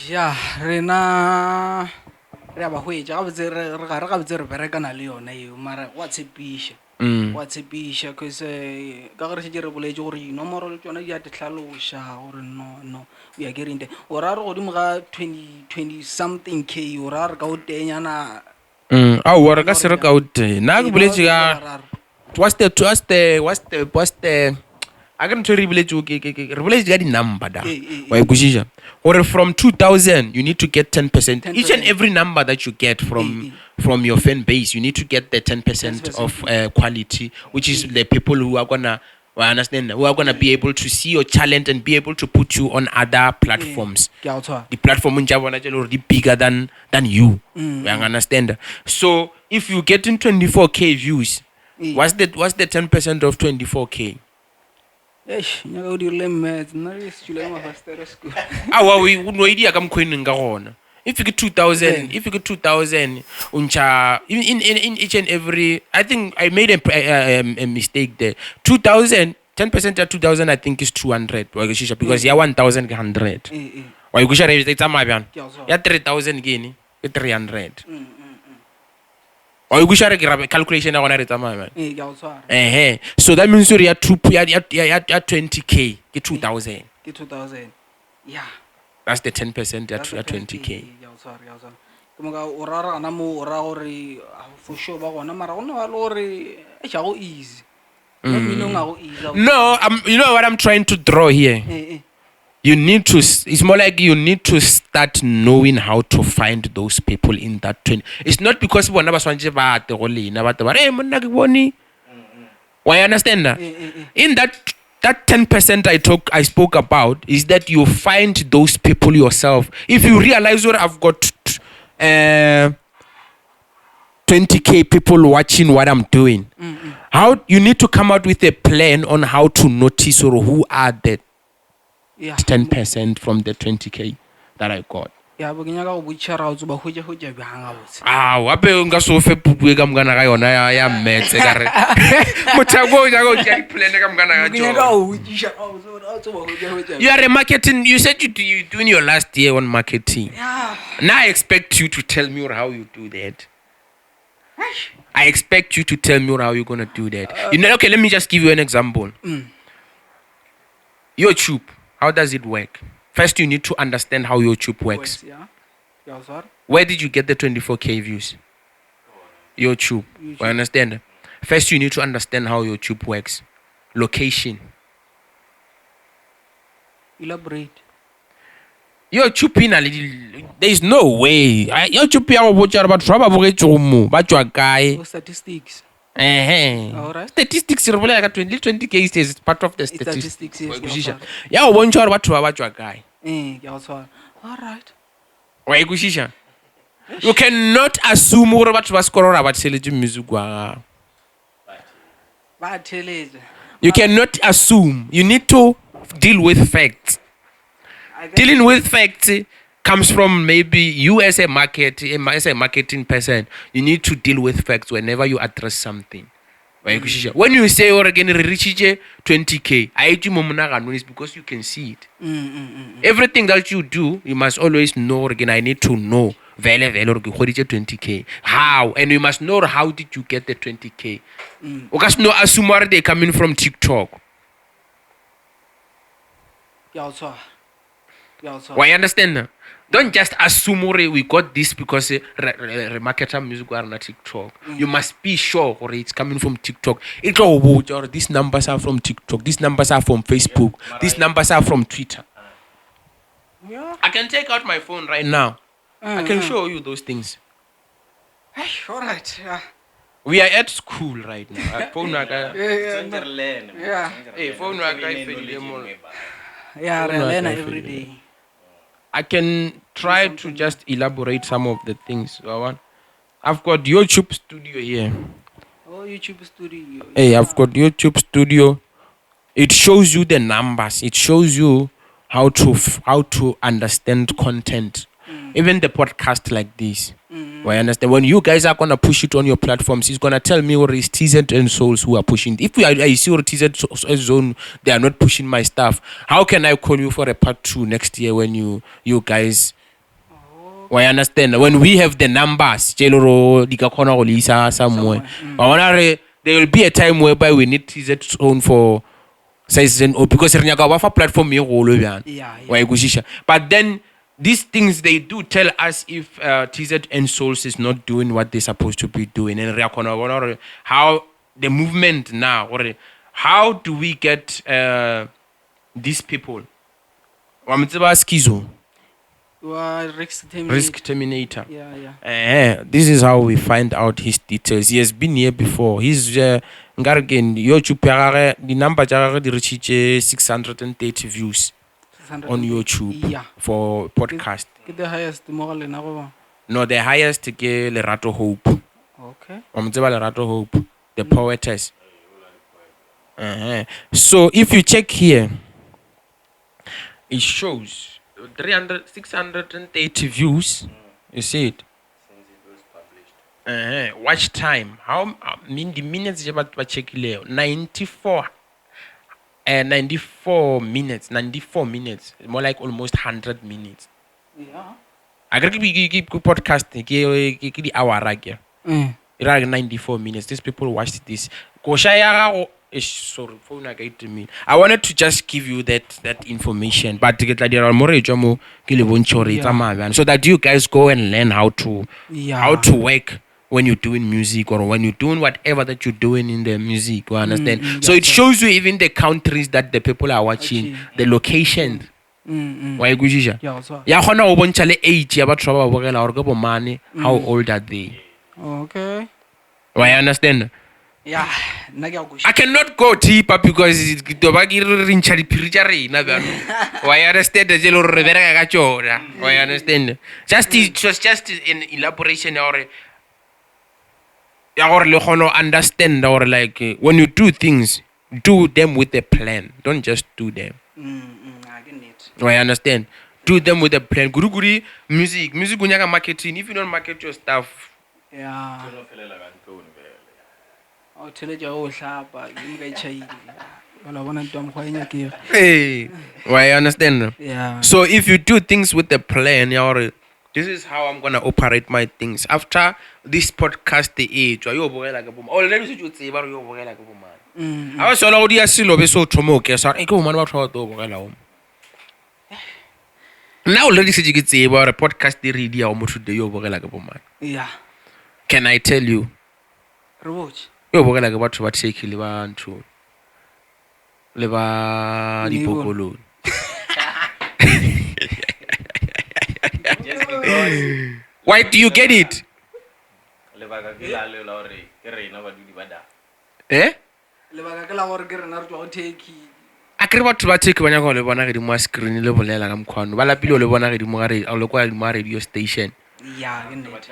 Yeah, rena re ba hwetša ga botse re berekana le yona eo mara wa tshepiša cause ka gore se re boletse gore dinomoro le tsona di a te tlhaloša gore no we are getting there o ra re godimo ga 20 something k o ra re ka o tenyana Wa re ka se re ka o teng nna ke boletse ka what's the I can tell you re boletse ka di-number da wa ikušhiša gore from 2000 you need to get 10%. Each and every number that you get from your fan base, you need to get the 10% of quality, which is the people who are gonna be able to see your talent and be able to put you on other platforms. The platform is already bigger than you. You understand? So if you get in 24k views, what's the 10% of 24k? nyaka o dirile mmetse nna re setšhile ka mafastere school we no idea ka mkhweneng ka gona. If you get 2000 uncha in each and every, I think I made a mistake there. 2000 10% of 2000 I think is 200 because ya 1000 ke 100 wa ikusha re tsa mabyan ya 3000 gini ke 300 wa ikusha re calculation ya gona re tsa mabyan so that means you ya 20k ke 2000 yeah. That's the 10% at 20k. Ke moka o rara gana mo o ra gore for sure ba gona mara go ne ba le gore e ja go easy No, you know what I'm trying to draw here. you need to it's more like you need to start knowing how to find those people in that 20. It's not because bona ba swantse ba ate go lena ba taba hey monna ke bone. Why understand that? In that 10% I spoke about is that you find those people yourself. If you realize what I've got 20k people watching what I'm doing, how you need to come out with a plan on how to notice or who are the 10% from the 20k that I got. ya bo ke nyaka go botša ra o tsoba go ja bjang a botse Wape nka so fe pupu ka mokana ga yona ya metse ka re mothako o ja go tšea di-plan ka mokana ga ke nyaka go botšiša a tsoba go ja you are a marketing. You said you doing your last year on marketing. yeah. Now I expect you to tell me how you do that. I expect you to tell me how you're gonna do that. Okay, let me just give you an example. YouTube, how does it work? First, you need to understand how YouTube works. Yeah. Yeah, sorry. Where did you get the 24k views? YouTube. I understand. First, you need to understand how YouTube works. Location. Elaborate. YouTube there is no way. YouTube ya go botša batho ba ba bogetse mo ba tswa kae. Statistics. All right. Statistics re bolela ka 20k is part of the statistics. Yes. Ya go bontšha gore batho ba tswa kae. Ke a tswara. All right. Wa ikušisha. You cannot assume gore batho ba sekolo ra ba tšheletse music wa gago. Ba theletse. You cannot assume. You need to deal with facts. Dealing with facts comes from maybe you as a marketing person. You need to deal with facts whenever you address something. When you say or again reach 20k, it's because you can see it. Everything that you do, you must always know again. I need to know 20k. How? And you must know how did you get the 20k. Because no assume they coming from TikTok. Why understand? Don't just assume we got this because marketer music are not TikTok. You must be sure or it's coming from TikTok. Or these numbers are from TikTok. These numbers are from Facebook. These numbers are from Twitter. Yeah. I can take out my phone right now. I can show you those things. All right. Yeah. We are at school right now. Phone Yeah. Hey, phone Yeah, learn every day. I can try to just elaborate some of the things. I've got YouTube Studio here. Oh, YouTube Studio. Hey, I've got YouTube Studio. It shows you the numbers. It shows you how to understand content. Even the podcast like this. I understand. When you guys are gonna push it on your platforms, it's gonna tell me what is TZ and Souls who are pushing. If I see what TZ Zone, they are not pushing my stuff. How can I call you for a part 2 next year when you guys? I understand. When we have the numbers, somewhere. There will be a time whereby we need TZ Zone for season because platform but then. These things, they do tell us if TZ and Souls is not doing what they're supposed to be doing. And how the movement now, or how do we get these people? Schizo. Risk Terminator. Yeah. This is how we find out his details. He has been here before. He's YouTube, the number reaches 630 views. On YouTube for podcast. The highest No, the highest is Lerato Hope. Okay. Lerato Hope, the poetess. So if you check here, it shows 630 views. You see it? Since it was published. Watch time. How the minutes about check 94 minutes, more like almost 100 minutes. Yeah. I got to keep podcast the hour again. It 94 minutes. These people watched this. Sorry, phone to me. I wanted to just give you that information, but to get more so that you guys go and learn how to work when you're doing music or when you're doing whatever that you're doing in the music. You understand? So it shows you even the countries that the people are watching, the location. wa e kwešiša Ke a go tshwara. ya kgona go bontšha le age ya batho ba ba bogela gore ke bomane how old are they Okay. wa e understand Yeah, nna ke a go I cannot go deeper because ke toba ke re ntšha diphiri tša rena bjano wa e understand tse le gore re bereka ka tšona wa e understand it was just an elaboration ya gore le kgone go understand gore like when you do things do them with a plan don't just do them I get it. I understand do them with a plan guri music o nyaka marketing if you don't market your stuff Yeah. O theletša go hlapa ke mo ka itšhaile ba la bona ntwa mokgwa e nyakega. hey I understand Yeah. so if you do things with a plan ya gore this is how I'm gonna operate my things after this podcast e tswa yo bogela ke bomane already se tšo tseba gore yo bogela ke bomane a ba sola go dia selo be se o thoma o kesa ke bomane batho ba to bogela o nna already se ke tseba gore podcast e re dia go motho de yo bogela ke bomane Yeah. can I tell you Re botse. yo bogela ke batho ba take le ba ntho le ba dipopolong why do you get it eh Lebaka ke la gore ke rena re tswa go take. a kere batho ba take ba nyaka go le bona ge di mo screen le bolela ka mokgwano ba lapile o le bona ge di mo ga re le kwa di mo radio station Yeah, ke nnete.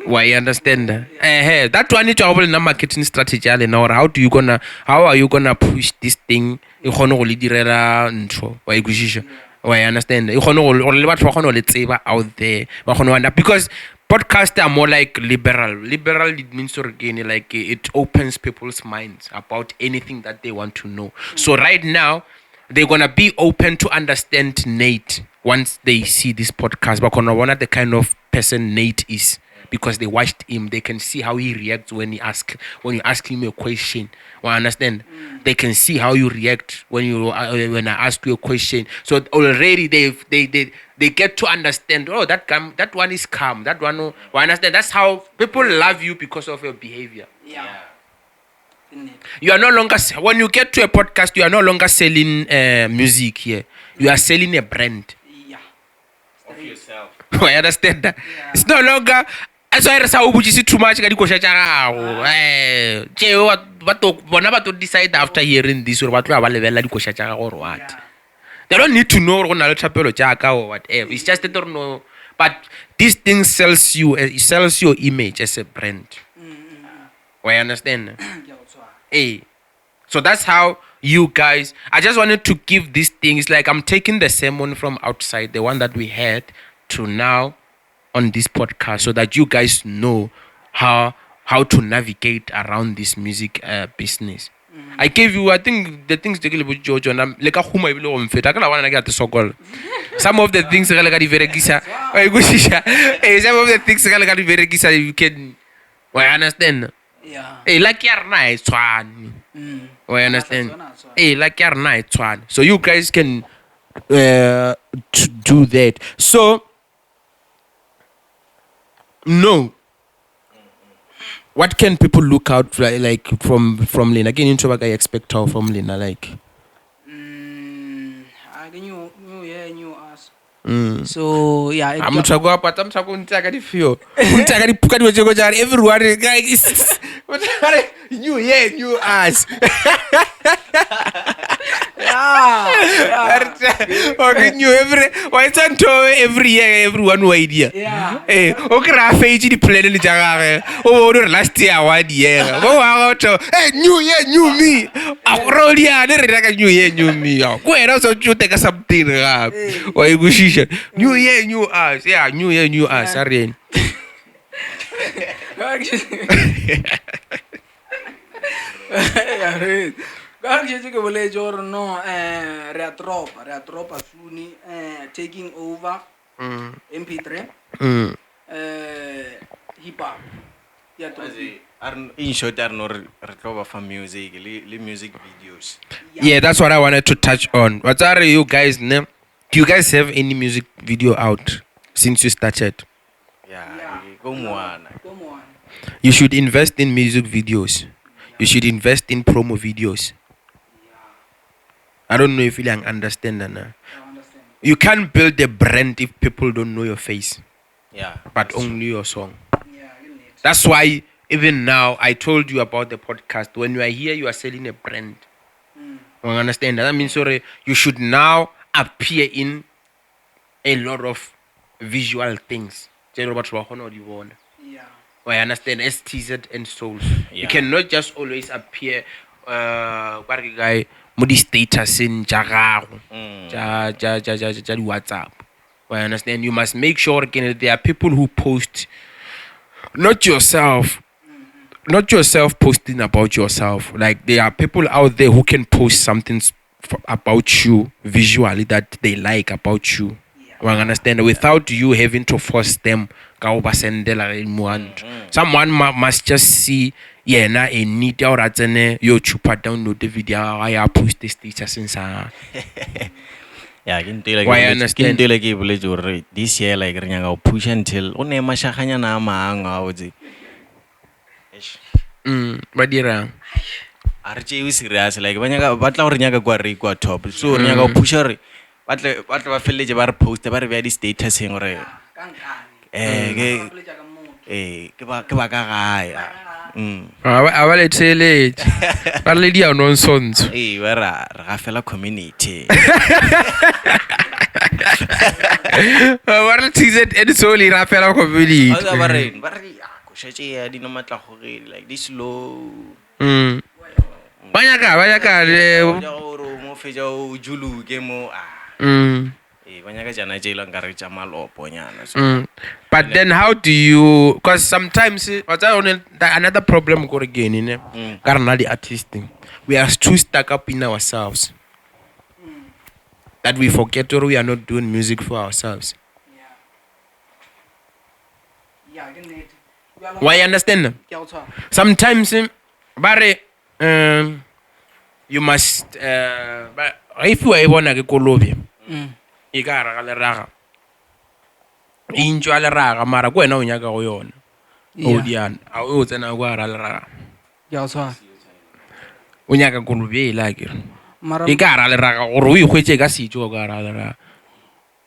why you understand that one it's all in marketing strategy ya lena or how are you gonna push this thing e kgone go le direla ntho wa e kwešiša wa e understand e kgone gore le batho ba kgone go le tseba out there ba kgone wanda because podcasts are more like liberal it means again like it opens people's minds about anything that they want to know so right now they're gonna be open to understand Nate once they see this podcast but gonna wonder the kind of person Nate is because they watched him they can see how he reacts when you ask him a question well, understand they can see how you react when I ask you a question so already they get to understand oh that one is calm that one well, understand that's how people love you because of your behavior Yeah. Ke nnete. you are no longer when you get to a podcast you are no longer selling music here you are selling a brand Yeah. I understand that it's no longer that's why re sa o botsise too much ka dikoša tša gago tšeo bona ba to decide after hearing this gore ba tlo ba lebelela dikoša tša gago or what they don't need to know gore go na le thapelo jaaka or whatever it's just that they don't know but this thing sells you it sells your image as a brand I understand Ke a go tshwara. hey so that's how you guys I just wanted to give these things like I'm taking the sermon from outside the one that we had to now on this podcast so that you guys know how to navigate around this music business I gave you I think the things ke le bo Jojo na le ka khuma ibile go mfeta ka la bona ke a tsokol some of the things ge le ka di berekisa I go shisha some of the things ge le ka di berekisa you can I understand Yeah. like ya rena e tshwane I understand Tswana, tswana. like ya rena e tshwane so you guys can to do that so no what can people look out for, like from Lena again into what I expect how from Lena like I can new year, new us. So yeah, I'm trying to go up but I'm trying to take the feel I'm trying to put it everyone guys new year new ass okay new why it's every year everyone no idea Yeah. okay Rafael di plan le jagare o re last year one year go wa go new year new me akrolia ne re reka new year new me go era so you take something up why go shisha new year new us yeah new year new us are Ka ke ke boletse gore no re a tropa soon taking over MP3 hip hop ya in short are no recover from music le music videos yeah that's what I wanted to touch on what are you guys name do you guys have any music video out since you started go moana come on. you should invest in music videos you should invest in promo videos I don't know if you understand that. I understand. You can't build a brand if people don't know your face, Yeah. but that's true. only your song. Yeah, you need. That's why even now I told you about the podcast. When you are here, you are selling a brand. You understand that? That means sorry, you should now appear in a lot of visual things. Yeah. I understand STZ and souls. You Yeah. cannot just always appear guy modi status in jagago. WhatsApp. I understand. You must make sure again there are people who post not yourself posting about yourself. Like there are people out there who can post something about you visually that they like about you. Yeah. I understand without you having to force them. Someone must just see na a need or you chupa download the video I post this status inside. Yeah, I can tell like Why I understand. This year like re nyaka go push until o ne mashaganya na mang a botse. Ba dirang. Are tšeo serious like ba tla gore nyaka kwa re kwa top so re nyaka go pusha gore ba tle ba feleletse ba re post ba re bea di statuseng gore ke ba ka gae Aba le tsheletse. Ba le dia nonsense. ba ra ga fela community Ba re TZ and Soli ra fela community. ba re go shetse ya di no matla gore like this low Banyaka gore mo fetsa o juluke mo banyaka jana jela nka re tša malopo nyana so But then how do you, because sometimes another problem go again in the artisting, we are too stuck up in ourselves that we forget or we are not doing music for ourselves. Yeah, I can need. Why you understand? Sometimes bare you must but if you are bona ke kolobe e ka ra le raga injwa le raga mara ko wena o nyaka go yona o diana a o tsena go ra le raga Ya tswa. o nyaka kolobe e la ke Mara e ka ra le raga gore o ikgwetse ka setso ka ra le raga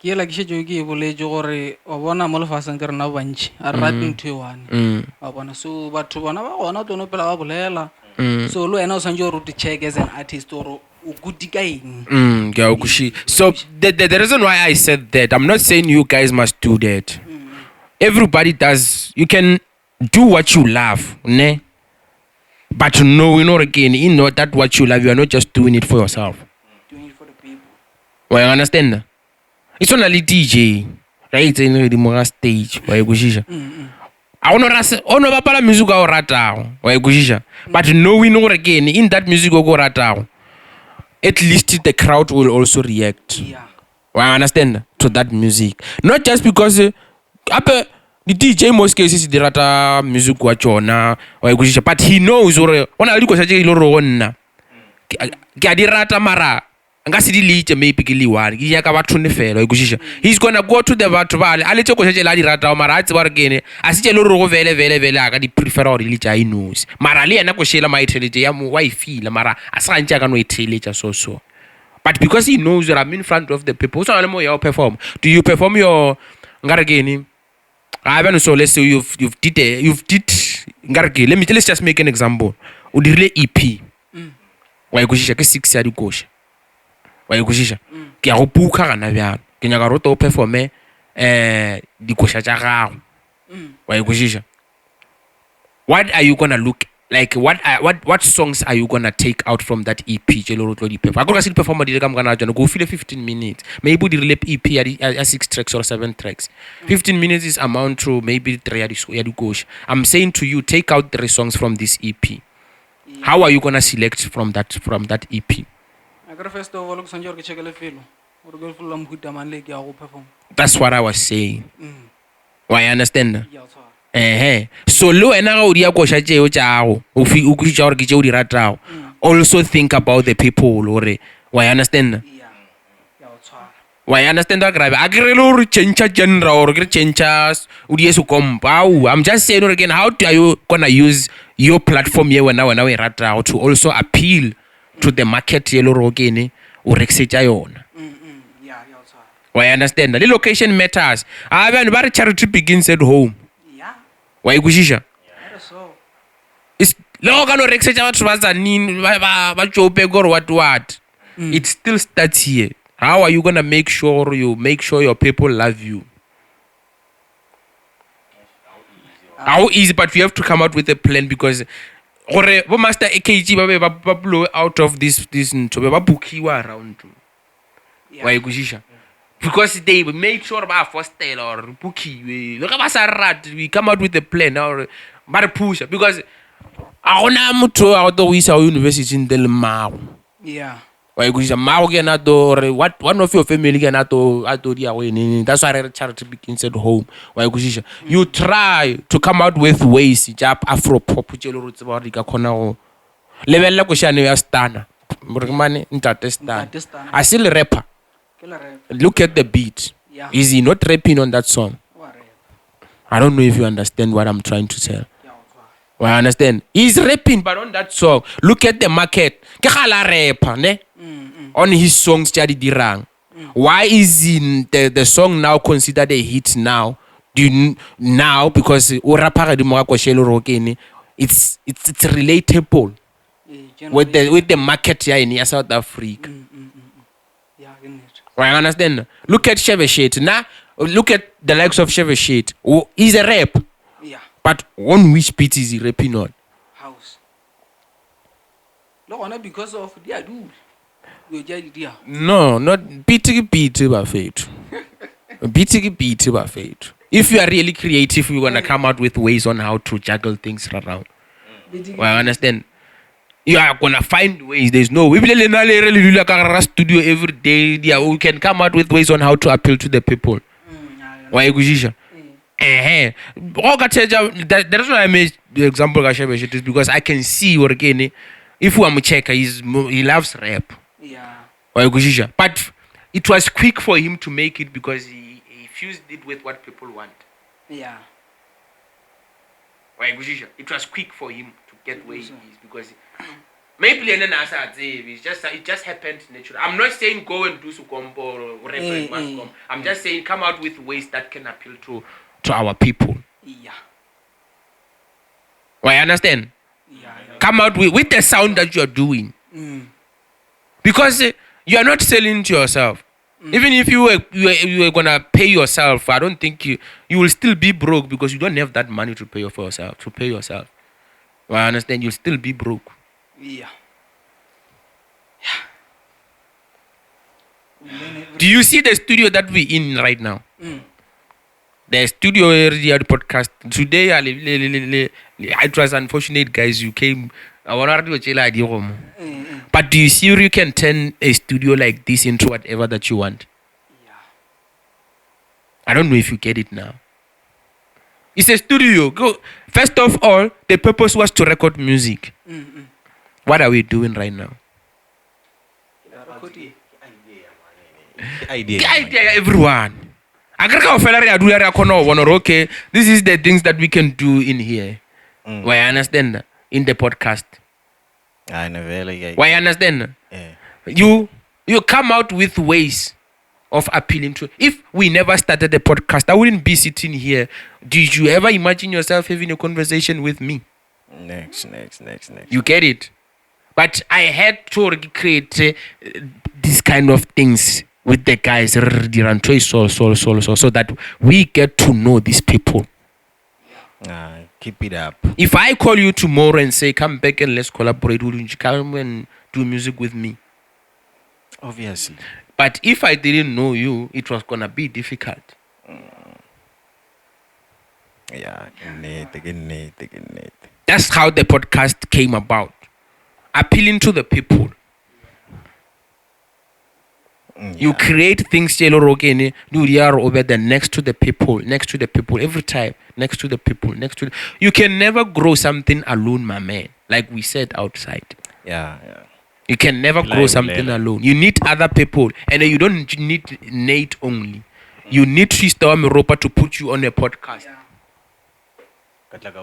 ke la ke shetse ke boletse gore o bona mo lefaseng ke rena bantši a re rateng to one wa bona so batho bona ba gona tlono pela ba bolela so lo wena o santse gore o te check as an artist or o good ka eng so the reason why I said that, I'm not saying you guys must do that. Everybody does. You can do what you love, ne? But no, again, that what you love, you are not just doing it for yourself. doing it for the people. Well, you understand? It's only DJ, right? It's in the more stage. Why you I want to bapala music o ratao. Why you but knowing again in that music o go ratao, at least the crowd will also react. Yeah. Well, I understand to that music. Not just because the DJ most cases the rata music wa chona but he knows or ona liko sa ile ro nna ke a di rata mara nga se di lite maybe ke liwane ke ya ka batho ne fela he's gonna go to the batho ba a letse go sa la di rata mara a tseba re kene a se le ro go vele aka di prefer gore le tja inose mara le yena go shela maithelete ya mo wa I feel mara a sa ntja ka no itheleja so. But because he knows that I'm in front of the people, so you perform. Do you perform your ngarageni? So let's say you've did ngarageni. Let's just make an example. Udire EP. Wa ikoshisha ke 6 ya dikosha. Wa ikoshisha. Ke ya go puka kana bjana. Ke nyaka roto o performe dikosha tša gago. Wa ikoshisha. What are you gonna look like? What songs are you gonna take out from that EP? I go see perform go feel 15 minutes. Maybe the EP are 6 tracks or 7 tracks. 15 minutes is amount to maybe 3 gosh. I'm saying to you, take out 3 songs from this EP. How are you gonna select from that EP? First of all, ke check le felo. O re go fulla mhuta man le ke ya go perform. That's what I was saying. Why understand? Ya tswa. So lo ena ga o dia go sha tšeo tšago o kutša gore ke tšeo di ratago also think about the people ore why understand Yeah. Ya tswa. why understand that grabe a ke re le gore change genre or ke change o die se kompa I'm just saying again how are you gonna use your platform here when we ratago to also appeal to the market ye le gore kene o rekisetsa yona. Yeah, ya o tshwara. Wa understand? The location matters. Vanhu va ri charity begins at home. Yeah, Wa ikwishisha? that is so. Loko ka no rekisetsa batho ba zanini ba jope gore what. It still starts here. How are you gonna make sure your people love you? How easy, but we have to come out with a plan because gore bo master AKG ba be ba blow out of this ntho ba bookiwa around. Wa ikwishisha? Because they make sure ba foster or bookiwe. Look ba sa rat, we come out with a plan or ba push because a gona motho a go isa university in Del Mar. Yeah. Wa ikwishisha mao ke na to what one of your family ke na to dia go ene. That's why charity begins at home. Wa ikwishisha? You try to come out with ways ja afro pop tshelo ro tseba re ka khona go lebella ko shane ya stana. More mane ntate stana. I still rapper. Look at the beat. Yeah. Is he not rapping on that song? I don't know if you understand what I'm trying to tell. Well, I understand. He's rapping, but on that song, look at the market. Ke gala rapper, ne? On his songs, jadi dirang. Why is the song now considered a hit now? Now because rapper di mga ko shelo rokeni, it's relatable with the market here in South Africa. Yeah, I understand. Look at Chevy Shade. Now, look at the likes of Chevy Shade. Oh, he's a rap. Yeah. But on which beat is he rapping on? House. No, not because of dia do. We jadi dia. No, not beat ba fate. Beat ba fate. If you are really creative, you're gonna come out with ways on how to juggle things around. Well, I understand. You are gonna find ways. There's no we studio every day. Yeah, we can come out with ways on how to appeal to the people. Why ikwishisha? That's why I made the example is because I can see what again if we are checker, he loves rap. Yeah. Why ikwishisha? But it was quick for him to make it because he fused it with what people want. Yeah. Why ikwishisha? It was quick for him to get where he is because maybe it just happened naturally. I'm not saying go and do sukombo or rap. I'm just saying come out with ways that can appeal to our people. Yeah. Why understand? Yeah. Come out with the sound that you're doing. Because you are not selling to yourself. Even if you were gonna pay yourself, I don't think you will still be broke because you don't have that money to pay for yourself. To pay yourself. Well, I understand you'll still be broke. Yeah. Do you see the studio that we're in right now? The studio area podcast. Today, it was unfortunate, guys. You came. But do you see you can turn a studio like this into whatever that you want? Yeah. I don't know if you get it now. It's a studio. Go. First of all, the purpose was to record music. What are we doing right now? Idea, everyone. Okay, this is the things that we can do in here. Why I understand in the podcast. Why I understand? You come out with ways of appealing to. If we never started the podcast, I wouldn't be sitting here. Did you ever imagine yourself having a conversation with me? Next. You get it? But I had to create these kind of things with the guys so that we get to know these people. Keep it up. If I call you tomorrow and say, come back and let's collaborate, would you come and do music with me? Obviously. But if I didn't know you, it was going to be difficult. Yeah, That's how the podcast came about. Appealing to the people. You create things over there next to the people, every time, next to the people, you can never grow something alone, my man. Like we said outside. Yeah. You can never grow something alone. You need other people. And you don't need Nate only. You need Trista Miropa to put you on a podcast.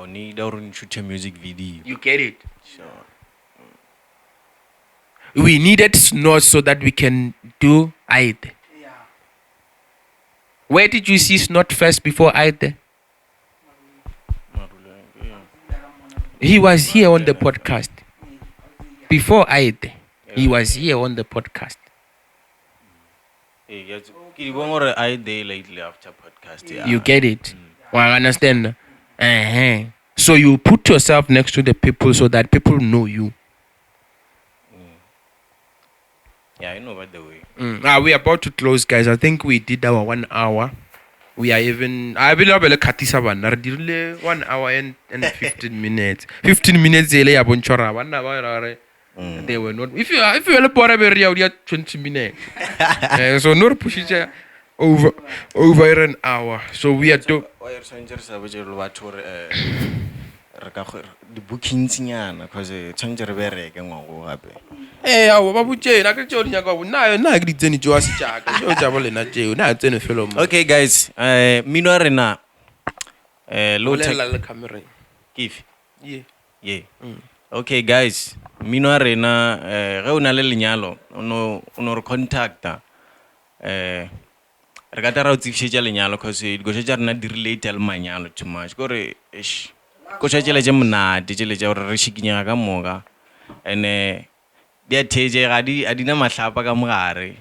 Need or shoot a music video. You get it? Sure. We needed Snot so that we can do Aite. Yeah. Where did you see Snot first before Aite? He was here on the podcast. Before Aite, he was here on the podcast. I day lately after podcast. Yeah. You get it? Well, I understand. Uh-huh. So you put yourself next to the people so that people know you. Yeah, I know about the way. We are about to close, guys. I think we did our 1 hour. We are even. I will have a katisa one. 1 hour and 15 minutes. 15 minutes. They are 1 hour. They were not. If you are a poor area, you are 20 minutes. So no push it over an hour. So we are to. The bookings because change the berry and go Hey, babu Jay, I can tell you go now. Now I get any Joas Jack. You're double in a jail. Now it's in a film. Okay, guys. Minorena. Low tech camera. Give. Yeah. Okay, guys. Minorena. Reuna Lilignalo. No contacta. Regata rauti fishja lignalo because it goes na relate al magnalo too much. Gore ish. Kocha chele jemna dijele ja re shikinya ka moga. And dia theje ga di adina mahlapa ka mogare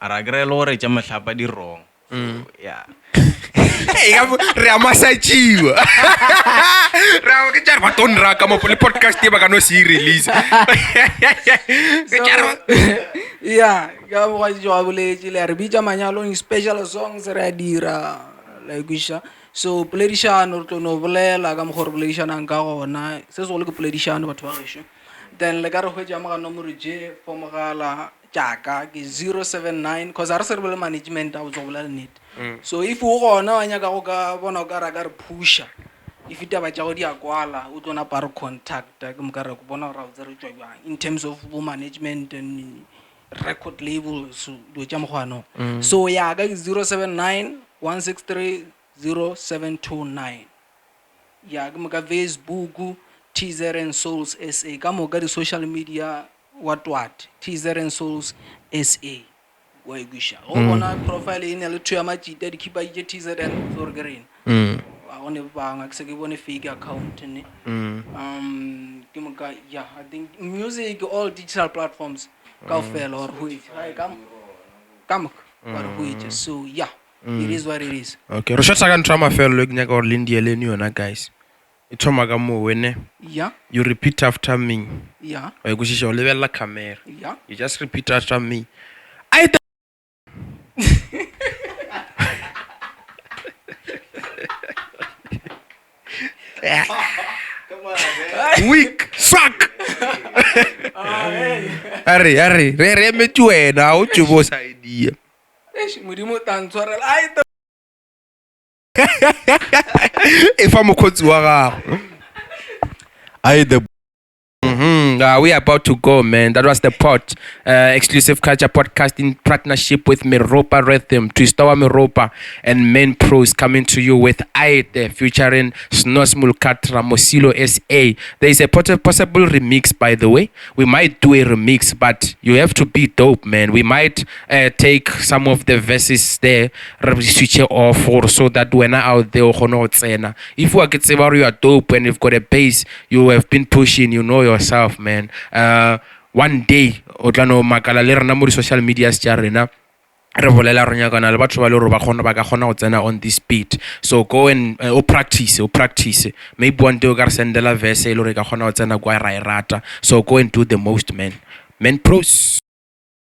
ara gre lo re tša mahlapa di wrong yeah Hey, re a masachiwa. Ra ke tša ba tonra ka mo podcast e ba ka no se release. Yeah, ka go jwa boletse le re bitsa manyalo special songs re a dira like isha. So pledishano re tlo no bolela ka mo gore pledishano ka gona se se go le ke pledishano batho ba gesho. Then le ka re hwetša mogala nomoro J for mogala tšaka ke 079 cause a re se re bole management a botsa go bolela net. So if o gona wa nyaka go ka bona o ka ra ka re pusha if itaba tša go di a kwala o tlo napa re contact ke mo ka re go bona gore a botse re tšwa bjang in terms of management and record labels do tša mogwano. So ya ka 079 163 0729 ya ke mo ka Facebook Teaser and Souls SA ka moka di social media what Teaser and Souls SA wa igusha o bona profile ine le thuya matšita di khipa ije Teaser and for green wa one banga ke se ke bone fake account ne ke moka yeah I think music all digital platforms ka fela or who come or who so yeah it is what it is. Okay, re shotsa ka ntrama fela le nyaka or Lindy le ni yona guys. Ithoma ka mo wene. Yeah. You repeat after me. Yeah. Wa igushisha o lebella camera. Yeah. You just repeat after me. I Come on, weak suck. Are re metu wena o tjubo sa idea. Modimo tantshwarela ai If I'm a coach, I the we are about to go, man. That was the pod, exclusive culture podcast in partnership with Miropa Rhythm, Twistowa Miropa, and Main Pros coming to you with Aite featuring Snos Mulkatra Mosilo SA. There is a possible remix, by the way. We might do a remix, but you have to be dope, man. We might take some of the verses there, switch it off, or so that when out there, if you are dope and you've got a bass, you have been pushing, you know yourself, man. One day o tla no makala le rena mo di social media tša rena re bolela re nyakana le batho ba le gore ba ka kgona go tsena on this beat. So go and practice maybe one day o ka re sendela verse e le gore ka kgona go tsena kwa ra e rata. So go and do the most, man. Pros.